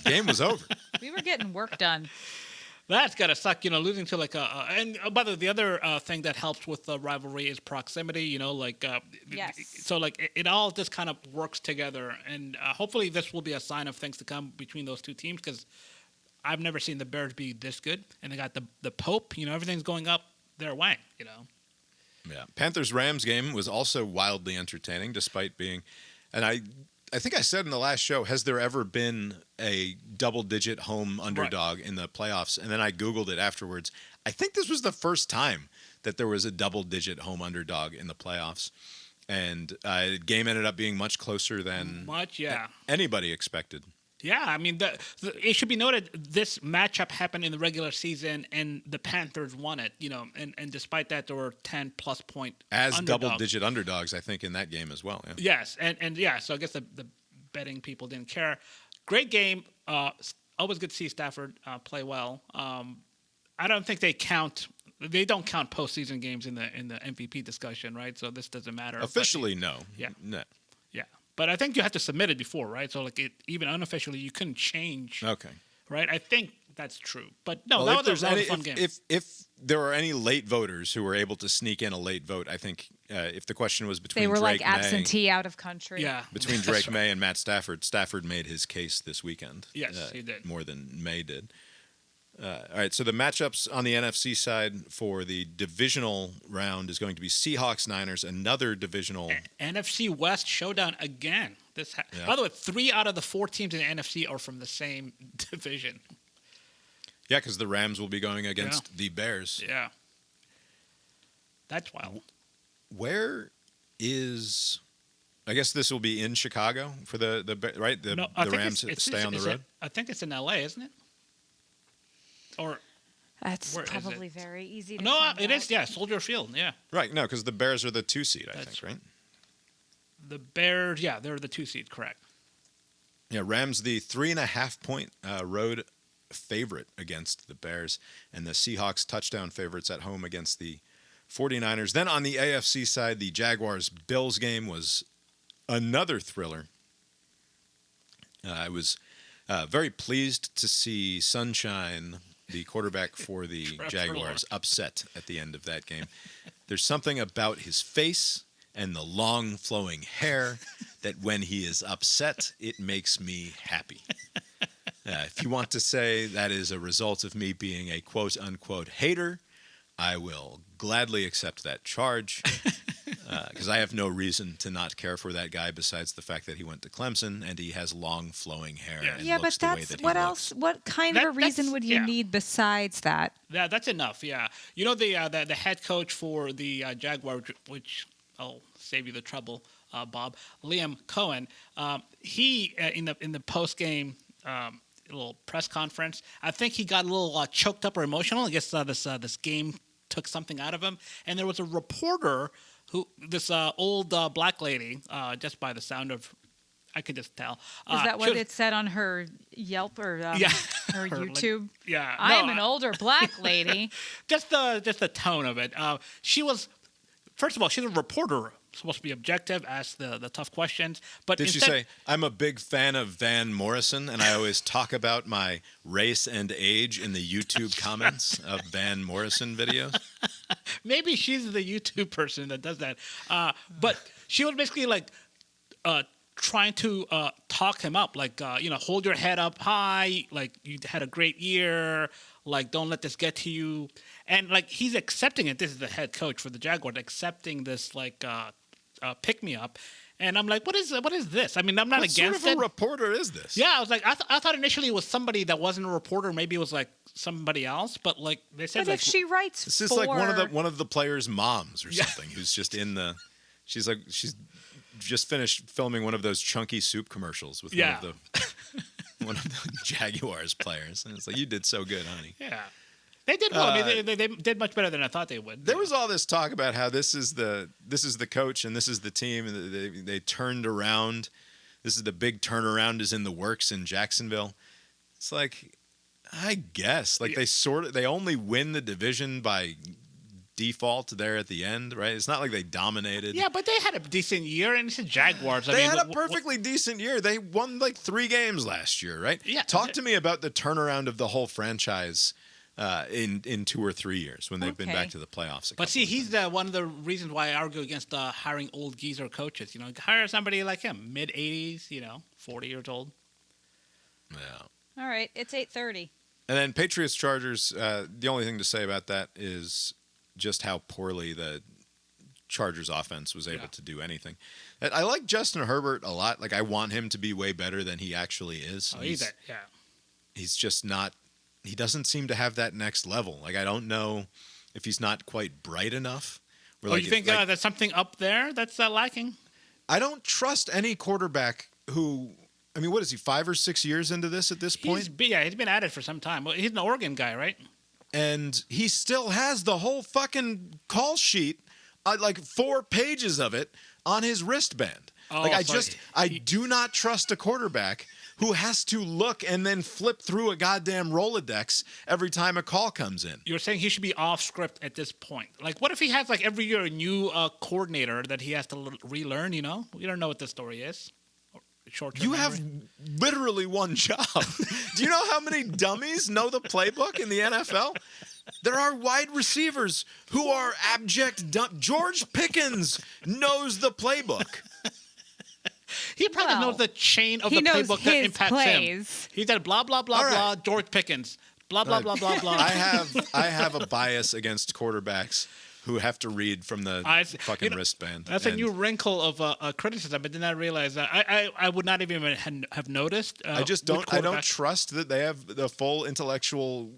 Game was over. We were getting work done. That's gotta suck, losing to like and by the way, the other thing that helps with the rivalry is proximity. Yes. So like it all just kind of works together, and hopefully this will be a sign of things to come between those two teams, because I've never seen the Bears be this good, and they got the Pope. Everything's going up their way. Yeah. Panthers-Rams game was also wildly entertaining, despite being, and I think I said in the last show, has there ever been a double-digit home underdog in the playoffs? And then I Googled it afterwards. I think this was the first time that there was a double-digit home underdog in the playoffs. And the game ended up being much closer than anybody expected. Yeah, I mean, it should be noted this matchup happened in the regular season, and the Panthers won it. And despite that, there were 10-plus point as underdogs. Double-digit underdogs, I think, in that game as well. Yeah. Yes, and so I guess the betting people didn't care. Great game. Always good to see Stafford play well. I don't think they don't count postseason games in the MVP discussion, right? So this doesn't matter. Officially, no. Yeah. No. Yeah. But I think you have to submit it before, right? So even unofficially, you couldn't change. Okay. Right? I think that's true. But no, well, that was a fun game. If there are any late voters who were able to sneak in a late vote, I think if the question was between they were Drake like absentee out of country. Yeah. Between Drake May and Matt Stafford made his case this weekend. Yes, he did. More than May did. All right, so the matchups on the NFC side for the divisional round is going to be Seahawks-Niners, another divisional. NFC West showdown again. By the way, 3 out of the 4 teams in the NFC are from the same division. Yeah, because the Rams will be going against the Bears. Yeah. That's wild. Where is... I guess this will be in Chicago for the right? The Rams stay on the road? I think it's in L.A., isn't it? Or that's probably very easy to No, find it out. is, yeah, Soldier Field, yeah. Right, no, because the Bears are the 2 seed, I think, right? The Bears, yeah, they're the 2 seed, correct. Yeah, Rams the 3.5 point road favorite against the Bears, and the Seahawks touchdown favorites at home against the 49ers. Then on the AFC side, the Jaguars-Bills game was another thriller. I was very pleased to see Sunshine, the quarterback for the Jaguars, upset at the end of that game. There's something about his face and the long flowing hair that when he is upset, it makes me happy. If you want to say that is a result of me being a quote unquote hater, I will gladly accept that charge. Because I have no reason to not care for that guy besides the fact that he went to Clemson and he has long flowing hair. Yeah, and but looks the way that's that he what looks. else? What kind of a reason would you need besides that? Yeah, that's enough. Yeah, the head coach for the Jaguars, which I'll save you the trouble, Bob, Liam Cohen. He in the post game little press conference, I think he got a little choked up or emotional. I guess this game took something out of him, and there was a reporter. This old black lady, just by the sound of, I could just tell. Is that what it said on her Yelp or her YouTube? I'm an older black lady. just the tone of it. She was, first of all, she's a reporter, supposed to be objective, ask the tough questions. But did she say, I'm a big fan of Van Morrison, and I always talk about my race and age in the YouTube comments of Van Morrison videos? Maybe she's the YouTube person that does that. But she was basically like trying to talk him up, like, hold your head up high, like, you had a great year, like, don't let this get to you. And, like, he's accepting it. This is the head coach for the Jaguars, accepting this, like, pick-me-up. And I'm like, what is this? I mean, I'm not What against sort of it. a reporter is this? Yeah, I was like, I thought initially it was somebody that wasn't a reporter. Maybe it was like somebody else. But like they said, But like, if she writes This is for... like one of the players' moms or something who's just in the. She's just finished filming one of those chunky soup commercials with one of the Jaguars players, and it's like, you did so good, honey. yeah, they did well. I mean, they did much better than I thought they would. There was all this talk about how this is the coach and this is the team, and they turned around. This is the big turnaround is in the works in Jacksonville. It's like, I guess, like they only win the division by default there at the end, right? It's not like they dominated. Yeah, but they had a decent year, and it's the Jaguars. They had a perfectly decent year. They won like 3 games last year, right? Yeah. Talk to me about the turnaround of the whole franchise in 2 or 3 years when they've been back to the playoffs. But see, he's one of the reasons why I argue against hiring old geezer coaches. Hire somebody like him, mid-80s, 40 years old. Yeah. All right, it's 8:30. And then Patriots Chargers. The only thing to say about that is just how poorly the Chargers offense was able to do anything. I like Justin Herbert a lot. Like, I want him to be way better than he actually is. Oh, He's just not. He doesn't seem to have that next level. Like, I don't know if he's not quite bright enough. You think there's something up there that's lacking? I don't trust any quarterback who. I mean, what is he, 5 or 6 years into this at this point? He's been at it for some time. Well, he's an Oregon guy, right? And he still has the whole fucking call sheet, like 4 pages of it, on his wristband. Oh, I do not trust a quarterback who has to look and then flip through a goddamn Rolodex every time a call comes in. You're saying he should be off script at this point. Like, what if he has, like, every year a new coordinator that he has to relearn, We don't know what the story is. You have literally one job. Do you know how many dummies know the playbook in the NFL? There are wide receivers who are abject George Pickens knows the playbook. He probably knows the chain of the playbook that impacts him. He said blah, blah, blah, blah, George Pickens. Blah, blah, blah, blah, blah. I have a bias against quarterbacks who have to read from the fucking wristband. That's a new wrinkle of criticism. But then I realized that I would not even have noticed. I don't trust that they have the full intellectual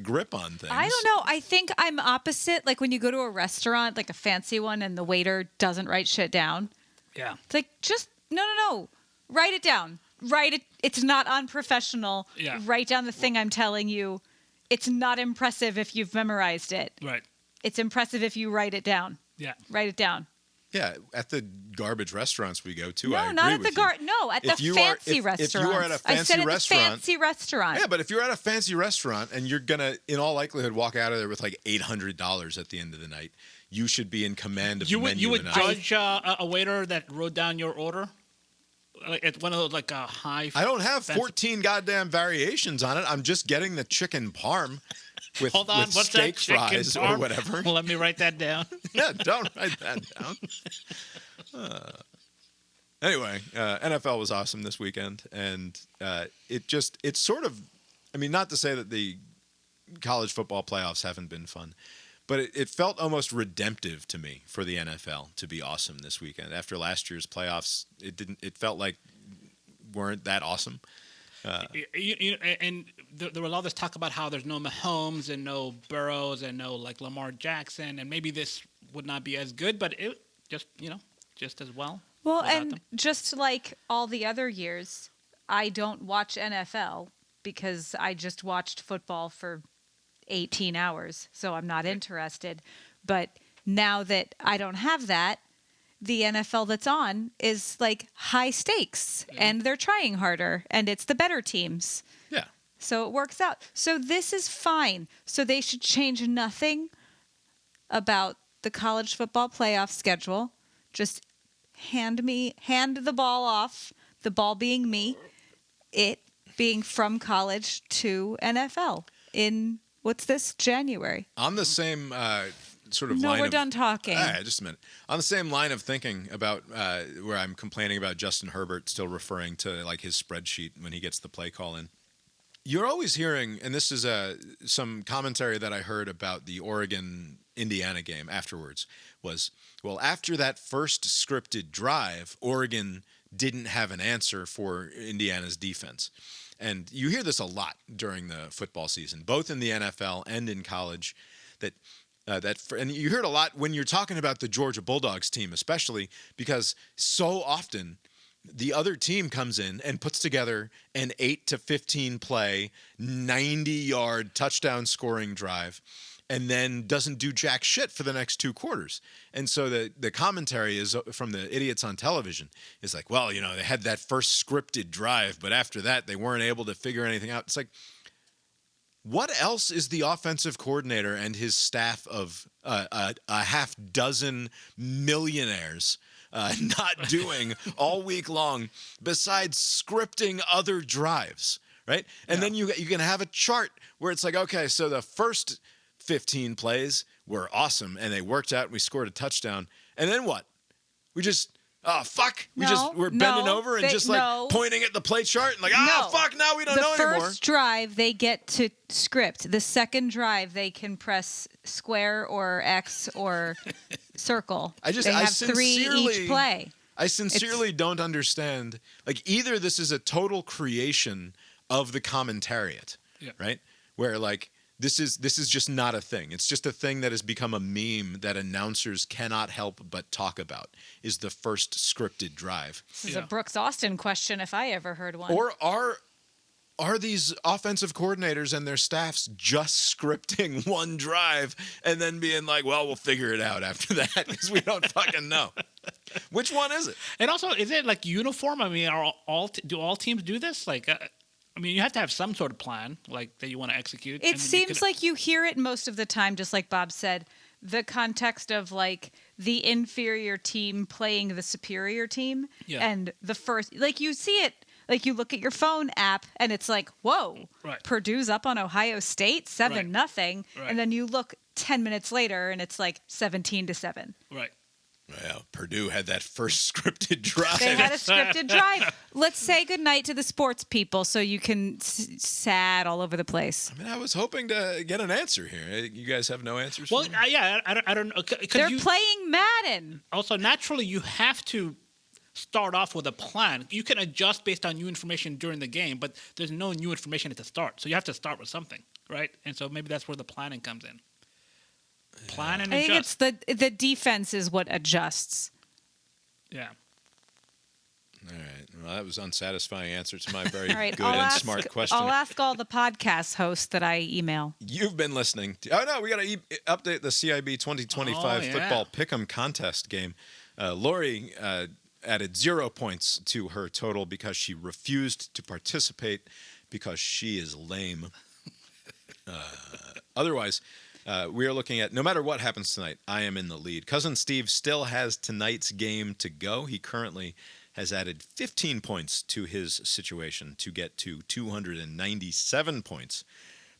grip on things. I don't know. I think I'm opposite. Like when you go to a restaurant, like a fancy one, and the waiter doesn't write shit down. Yeah. It's like, just, no. Write it down. Write it. It's not unprofessional. Yeah. Write down the thing I'm telling you. It's not impressive if you've memorized it. Right. It's impressive if you write it down. Yeah. Write it down. Yeah, at the garbage restaurants we go to, No, I agree not at with the No, at the fancy restaurant. If you are at a fancy I said at restaurant, the fancy restaurant. Yeah, but if you're at a fancy restaurant and you're gonna, in all likelihood, walk out of there with like $800 at the end of the night, you should be in command of the menu. You would judge a waiter that wrote down your order? Like it's one of those high. I don't have 14 goddamn variations on it. I'm just getting the chicken parm with, Hold on, with what's steak that? Chicken fries parm? or whatever. Well, let me write that down. Yeah, don't write that down. Anyway, NFL was awesome this weekend, and it's sort of, I mean, not to say that the college football playoffs haven't been fun, but it felt almost redemptive to me for the NFL to be awesome this weekend. After last year's playoffs, it felt like weren't that awesome. And there was all this talk about how there's no Mahomes and no Burrows and no Lamar Jackson, and maybe this would not be as good, but it just as well. Well, and just like all the other years, I don't watch NFL because I just watched football for 18 hours, so I'm not interested. But now that I don't have that, the NFL that's on is like high stakes, and they're trying harder, and it's the better teams. Yeah. So it works out. So this is fine. So they should change nothing about the college football playoff schedule. Just hand the ball off, the ball being me, it being from college to NFL in, what's this, January. On the same sort of No, line we're of, done talking. All right, just a minute. On the same line of thinking about where I'm complaining about Justin Herbert still referring to like his spreadsheet when he gets the play call in. You're always hearing, and this is some commentary that I heard about the Oregon-Indiana game afterwards, was, well, after that first scripted drive, Oregon didn't have an answer for Indiana's defense. And you hear this a lot during the football season, both in the NFL and in college, and you hear it a lot when you're talking about the Georgia Bulldogs team, especially because so often the other team comes in and puts together an 8 to 15 play, 90-yard touchdown scoring drive, and then doesn't do jack shit for the next 2 quarters. And so the commentary is from the idiots on television is like, well, they had that first scripted drive, but after that they weren't able to figure anything out. It's like, what else is the offensive coordinator and his staff of a half dozen millionaires not doing all week long besides scripting other drives, right? And then you can have a chart where it's like, okay, so the first 15 plays were awesome and they worked out and we scored a touchdown. And then what? We just, fuck. We're bending over and pointing at the play chart and like, fuck, now we don't know anymore. The first drive, they get to script. The second drive, they can press square or X or circle. They have 3 each play. I sincerely don't understand. Like, either this is a total creation of the commentariat, right? Where like, this is just not a thing. It's just a thing that has become a meme that announcers cannot help but talk about, is the first scripted drive. This is a Brooks Austin question if I ever heard one. Or are these offensive coordinators and their staffs just scripting one drive and then being like, well, we'll figure it out after that because we don't fucking know? Which one is it? And also, is it like uniform? I mean, do all teams do this? Like, you have to have some sort of plan, like, that you want to execute. It seems like you hear it most of the time, just like Bob said, the context of, like, the inferior team playing the superior team. Yeah. And the first, like, you see it, like, you look at your phone app, and it's like, whoa, Purdue's up on Ohio State, 7-0. Right. And then you look 10 minutes later, and it's like 17-7. Right. Well, Purdue had that first scripted drive. They had a scripted drive. Let's say goodnight to the sports people so you can sad all over the place. I mean, I was hoping to get an answer here. You guys have no answers for me? I don't know. They're playing Madden. Also, naturally, you have to start off with a plan. You can adjust based on new information during the game, but there's no new information at the start. So you have to start with something, right? And so maybe that's where the planning comes in. Plan and adjust. I think it's the defense is what adjusts. Yeah. All right. Well, that was an unsatisfying answer to my very right, good and smart question. I'll ask all the podcast hosts that I email. You've been listening to... Oh, no, we got to update the CIB 2025 football pick'em contest game. Lori added 0 points to her total because she refused to participate because she is lame. Otherwise... we are looking at, no matter what happens tonight, I am in the lead. Cousin Steve still has tonight's game to go. He currently has added 15 points to his situation to get to 297 points,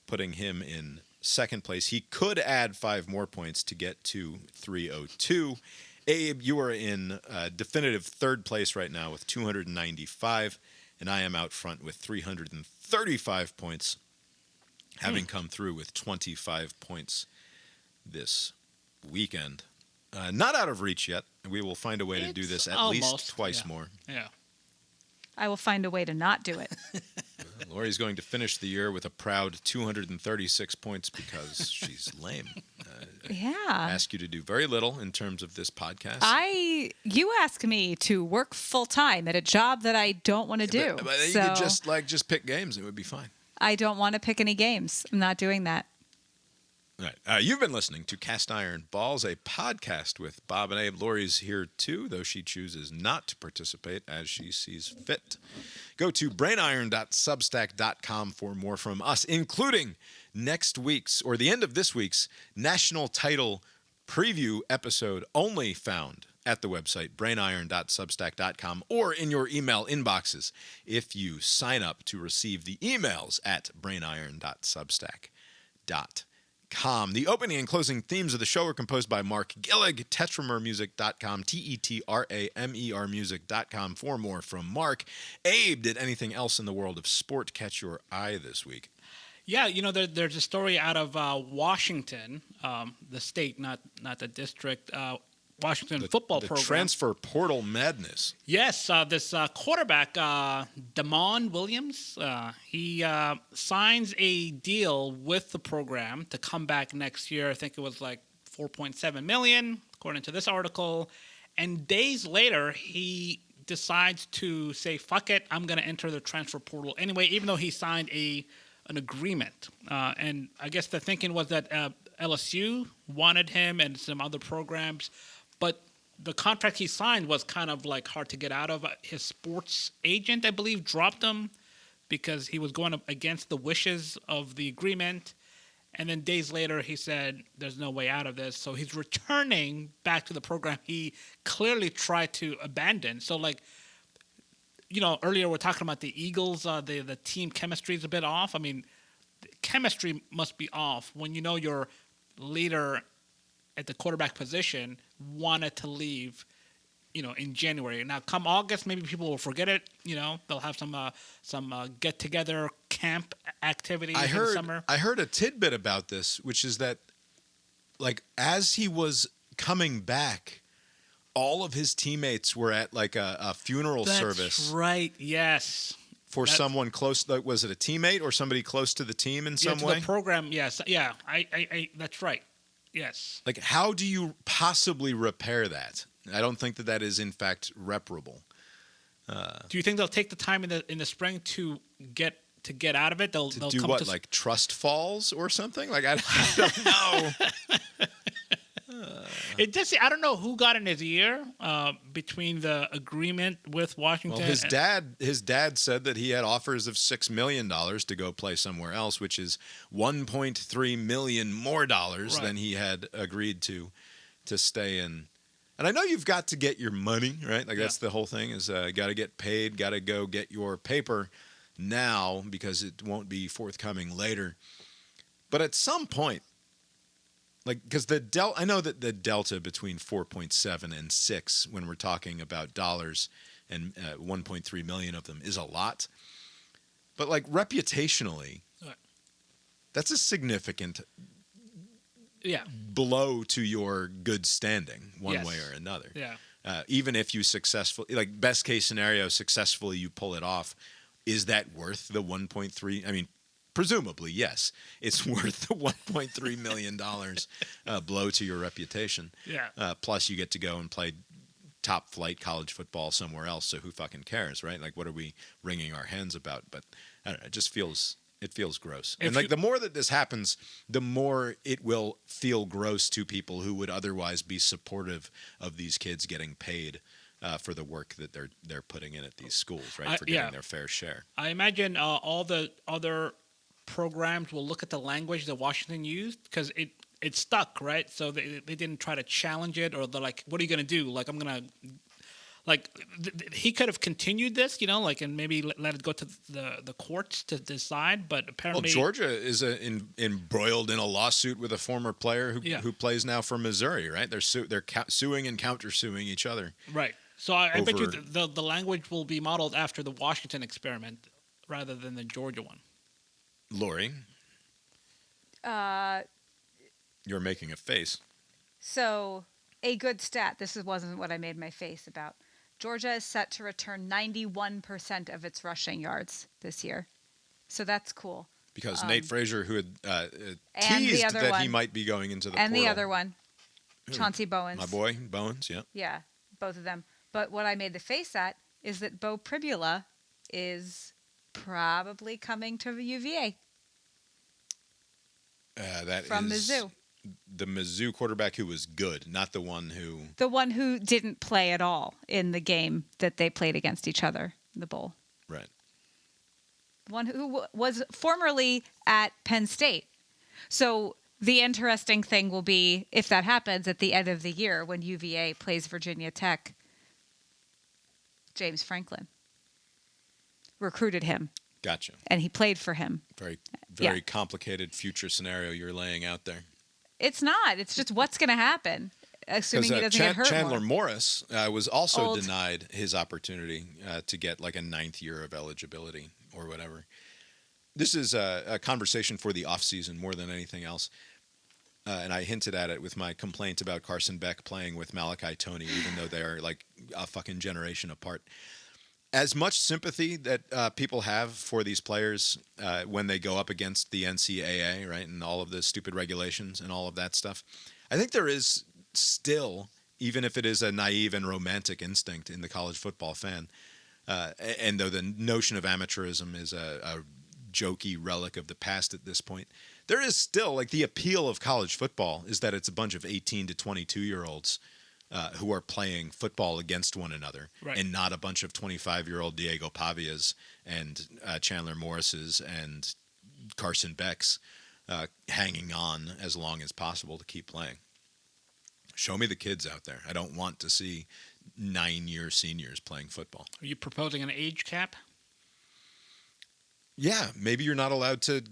putting him in second place. He could add 5 more points to get to 302. Abe, you are in definitive third place right now with 295, and I am out front with 335 points. Having come through with 25 points this weekend. Not out of reach yet. We will find a way to do this at least twice more. Yeah. I will find a way to not do it. Lori's going to finish the year with a proud 236 points because she's lame. Ask you to do very little in terms of this podcast. You ask me to work full time at a job that I don't want to do. But you could just pick games. It would be fine. I don't want to pick any games. I'm not doing that. All right. You've been listening to Cast Iron Balls, a podcast with Bob and Abe. Lori's here too, though she chooses not to participate as she sees fit. Go to brainiron.substack.com for more from us, including next week's, or the end of this week's, national title preview episode, only found at the website brainiron.substack.com or in your email inboxes if you sign up to receive the emails at brainiron.substack.com. The opening and closing themes of the show are composed by Mark Gillig, tetramermusic.com, Tetramer music.com. For more from Mark. Abe, did anything else in the world of sport catch your eye this week? Yeah, there's a story out of Washington, the state, not the district. Washington football the program. Transfer portal madness. Yes, this quarterback, Damon Williams, he signs a deal with the program to come back next year. I think it was like $4.7 million, according to this article. And days later, he decides to say, fuck it, I'm going to enter the transfer portal anyway, even though he signed an agreement. And I guess the thinking was that LSU wanted him and some other programs, but the contract he signed was kind of like hard to get out of. His sports agent, I believe, dropped him because he was going up against the wishes of the agreement. And then days later, he said, there's no way out of this. So he's returning back to the program he clearly tried to abandon. So, earlier we're talking about the Eagles, the team chemistry is a bit off. I mean, chemistry must be off when your leader at the quarterback position wanted to leave, in January. Now, come August, maybe people will forget it. They'll have some get-together camp activities in the summer. I heard a tidbit about this, which is that, as he was coming back, all of his teammates were at a funeral service. That's right. Yes. For someone close. Was it a teammate or somebody close to the team in some way? The program. Yes. Yeah. I that's right. Yes. How do you possibly repair that? I don't think that is in fact reparable. Do you think they'll take the time in the spring to get out of it? They'll do come what? Trust falls or something? I don't know. I don't know who got in his ear between the agreement with Washington. Well, his dad said that he had offers of $6 million to go play somewhere else, which is $1.3 million more dollars than he had agreed to stay in. And I know you've got to get your money, right? That's the whole thing is got to get paid, got to go get your paper now because it won't be forthcoming later. But at some point, because I know that the delta between 4.7 and 6, when we're talking about dollars, and 1.3 million of them is a lot. But reputationally, that's a significant blow to your good standing, one way or another. Yeah. Even if you successfully, best case scenario, successfully you pull it off, is that worth the 1.3? I mean, presumably, yes. It's worth the $1.3 million blow to your reputation. Yeah. Plus, you get to go and play top flight college football somewhere else. So who fucking cares, right? What are we wringing our hands about? But I don't know. It just feels gross. And the more that this happens, the more it will feel gross to people who would otherwise be supportive of these kids getting paid for the work that they're putting in at these schools, right? For getting their fair share. I imagine all the other programs will look at the language that Washington used because it stuck, right? So they didn't try to challenge it, or they're like, what are you going to do? I'm going to, he could have continued this, and maybe let it go to the courts to decide, but apparently... Well, Georgia is embroiled in a lawsuit with a former player who plays now for Missouri, right? They're suing and countersuing each other. Right. So I bet you the language will be modeled after the Washington experiment rather than the Georgia one. Lori, you're making a face. So, a good stat. This wasn't what I made my face about. Georgia is set to return 91% of its rushing yards this year. So that's cool. Because Nate Frazier, who had teased that he might be going into the portal. And the other one, Chauncey Bowens. My boy, Bowens, yeah. Yeah, both of them. But what I made the face at is that Bo Pribula is probably coming to UVA. That from is Mizzou. The Mizzou quarterback who was good, not the one who... The one who didn't play at all in the game that they played against each other in the bowl. Right. The one who was formerly at Penn State. So the interesting thing will be, if that happens at the end of the year when UVA plays Virginia Tech, James Franklin recruited him. Gotcha. And he played for him. Very very complicated future scenario you're laying out there. It's not. It's just what's going to happen, assuming he doesn't get hurt Chandler more. Morris was also Old. denied his opportunity to get like a 9th year of eligibility or whatever. This is a conversation for the offseason more than anything else. And I hinted at it with my complaint about Carson Beck playing with Malachi Toney, even though they are like a fucking generation apart. As much sympathy that people have for these players when they go up against the NCAA, right, and all of the stupid regulations and all of that stuff, I think there is still, even if it is a naive and romantic instinct in the college football fan, and though the notion of amateurism is a jokey relic of the past at this point, there is still, like, the appeal of college football is that it's a bunch of 18 to 22-year-olds who are playing football against one another, right, and not a bunch of 25-year-old Diego Pavias and Chandler Morrises and Carson Becks hanging on as long as possible to keep playing. Show me the kids out there. I don't want to see 9-year seniors playing football. Are you proposing an age cap? Yeah, maybe you're not allowed to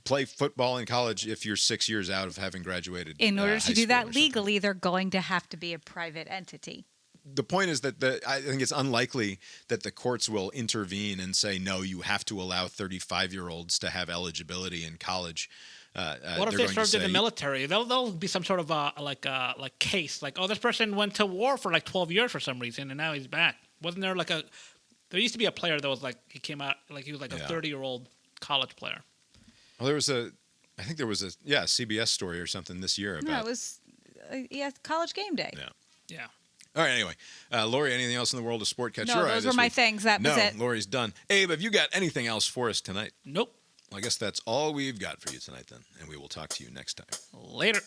play football in college if you're 6 years out of having graduated. In order high to do school that or something. legally, they're going to have to be a private entity. The point is that I think it's unlikely that the courts will intervene and say, no, you have to allow 35-year-olds to have eligibility in college. What if they served in the military? There'll be some sort of like case, like, oh, this person went to war for like 12 years for some reason, and now he's back. Wasn't there like there used to be a player that was like, he came out, like he was like a 30-year-old college player. Well, I think there was a CBS story or something this year about. No, it was College Game Day. Yeah. All right, anyway. Lori, anything else in the world of sport catch No, your eye those this were my week? things. That was it. No, Lori's done. Abe, have you got anything else for us tonight? Nope. Well, I guess that's all we've got for you tonight then, and we will talk to you next time. Later.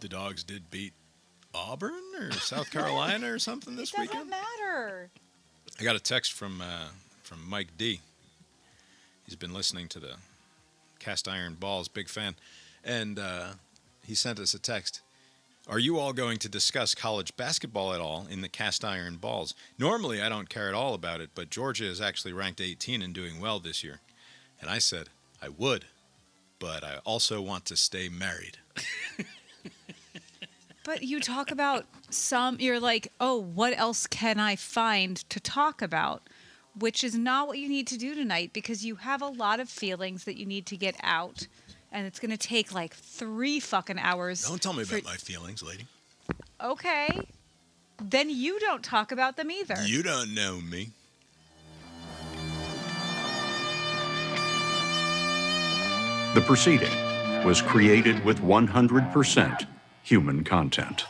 Dogs did beat Auburn or South Carolina or something this It doesn't weekend. matter. I got a text from Mike D. He's been listening to the Cast Iron Balls, big fan, and he sent us a text. Are you all going to discuss college basketball at all in the Cast Iron Balls? Normally, I don't care at all about it, but Georgia is actually ranked 18 and doing well this year. And I said, I would, but I also want to stay married. But you talk about you're like, oh, what else can I find to talk about? Which is not what you need to do tonight, because you have a lot of feelings that you need to get out. And it's going to take like 3 fucking hours. Don't tell me about my feelings, lady. Okay. Then you don't talk about them either. You don't know me. The proceeding was created with 100% human content.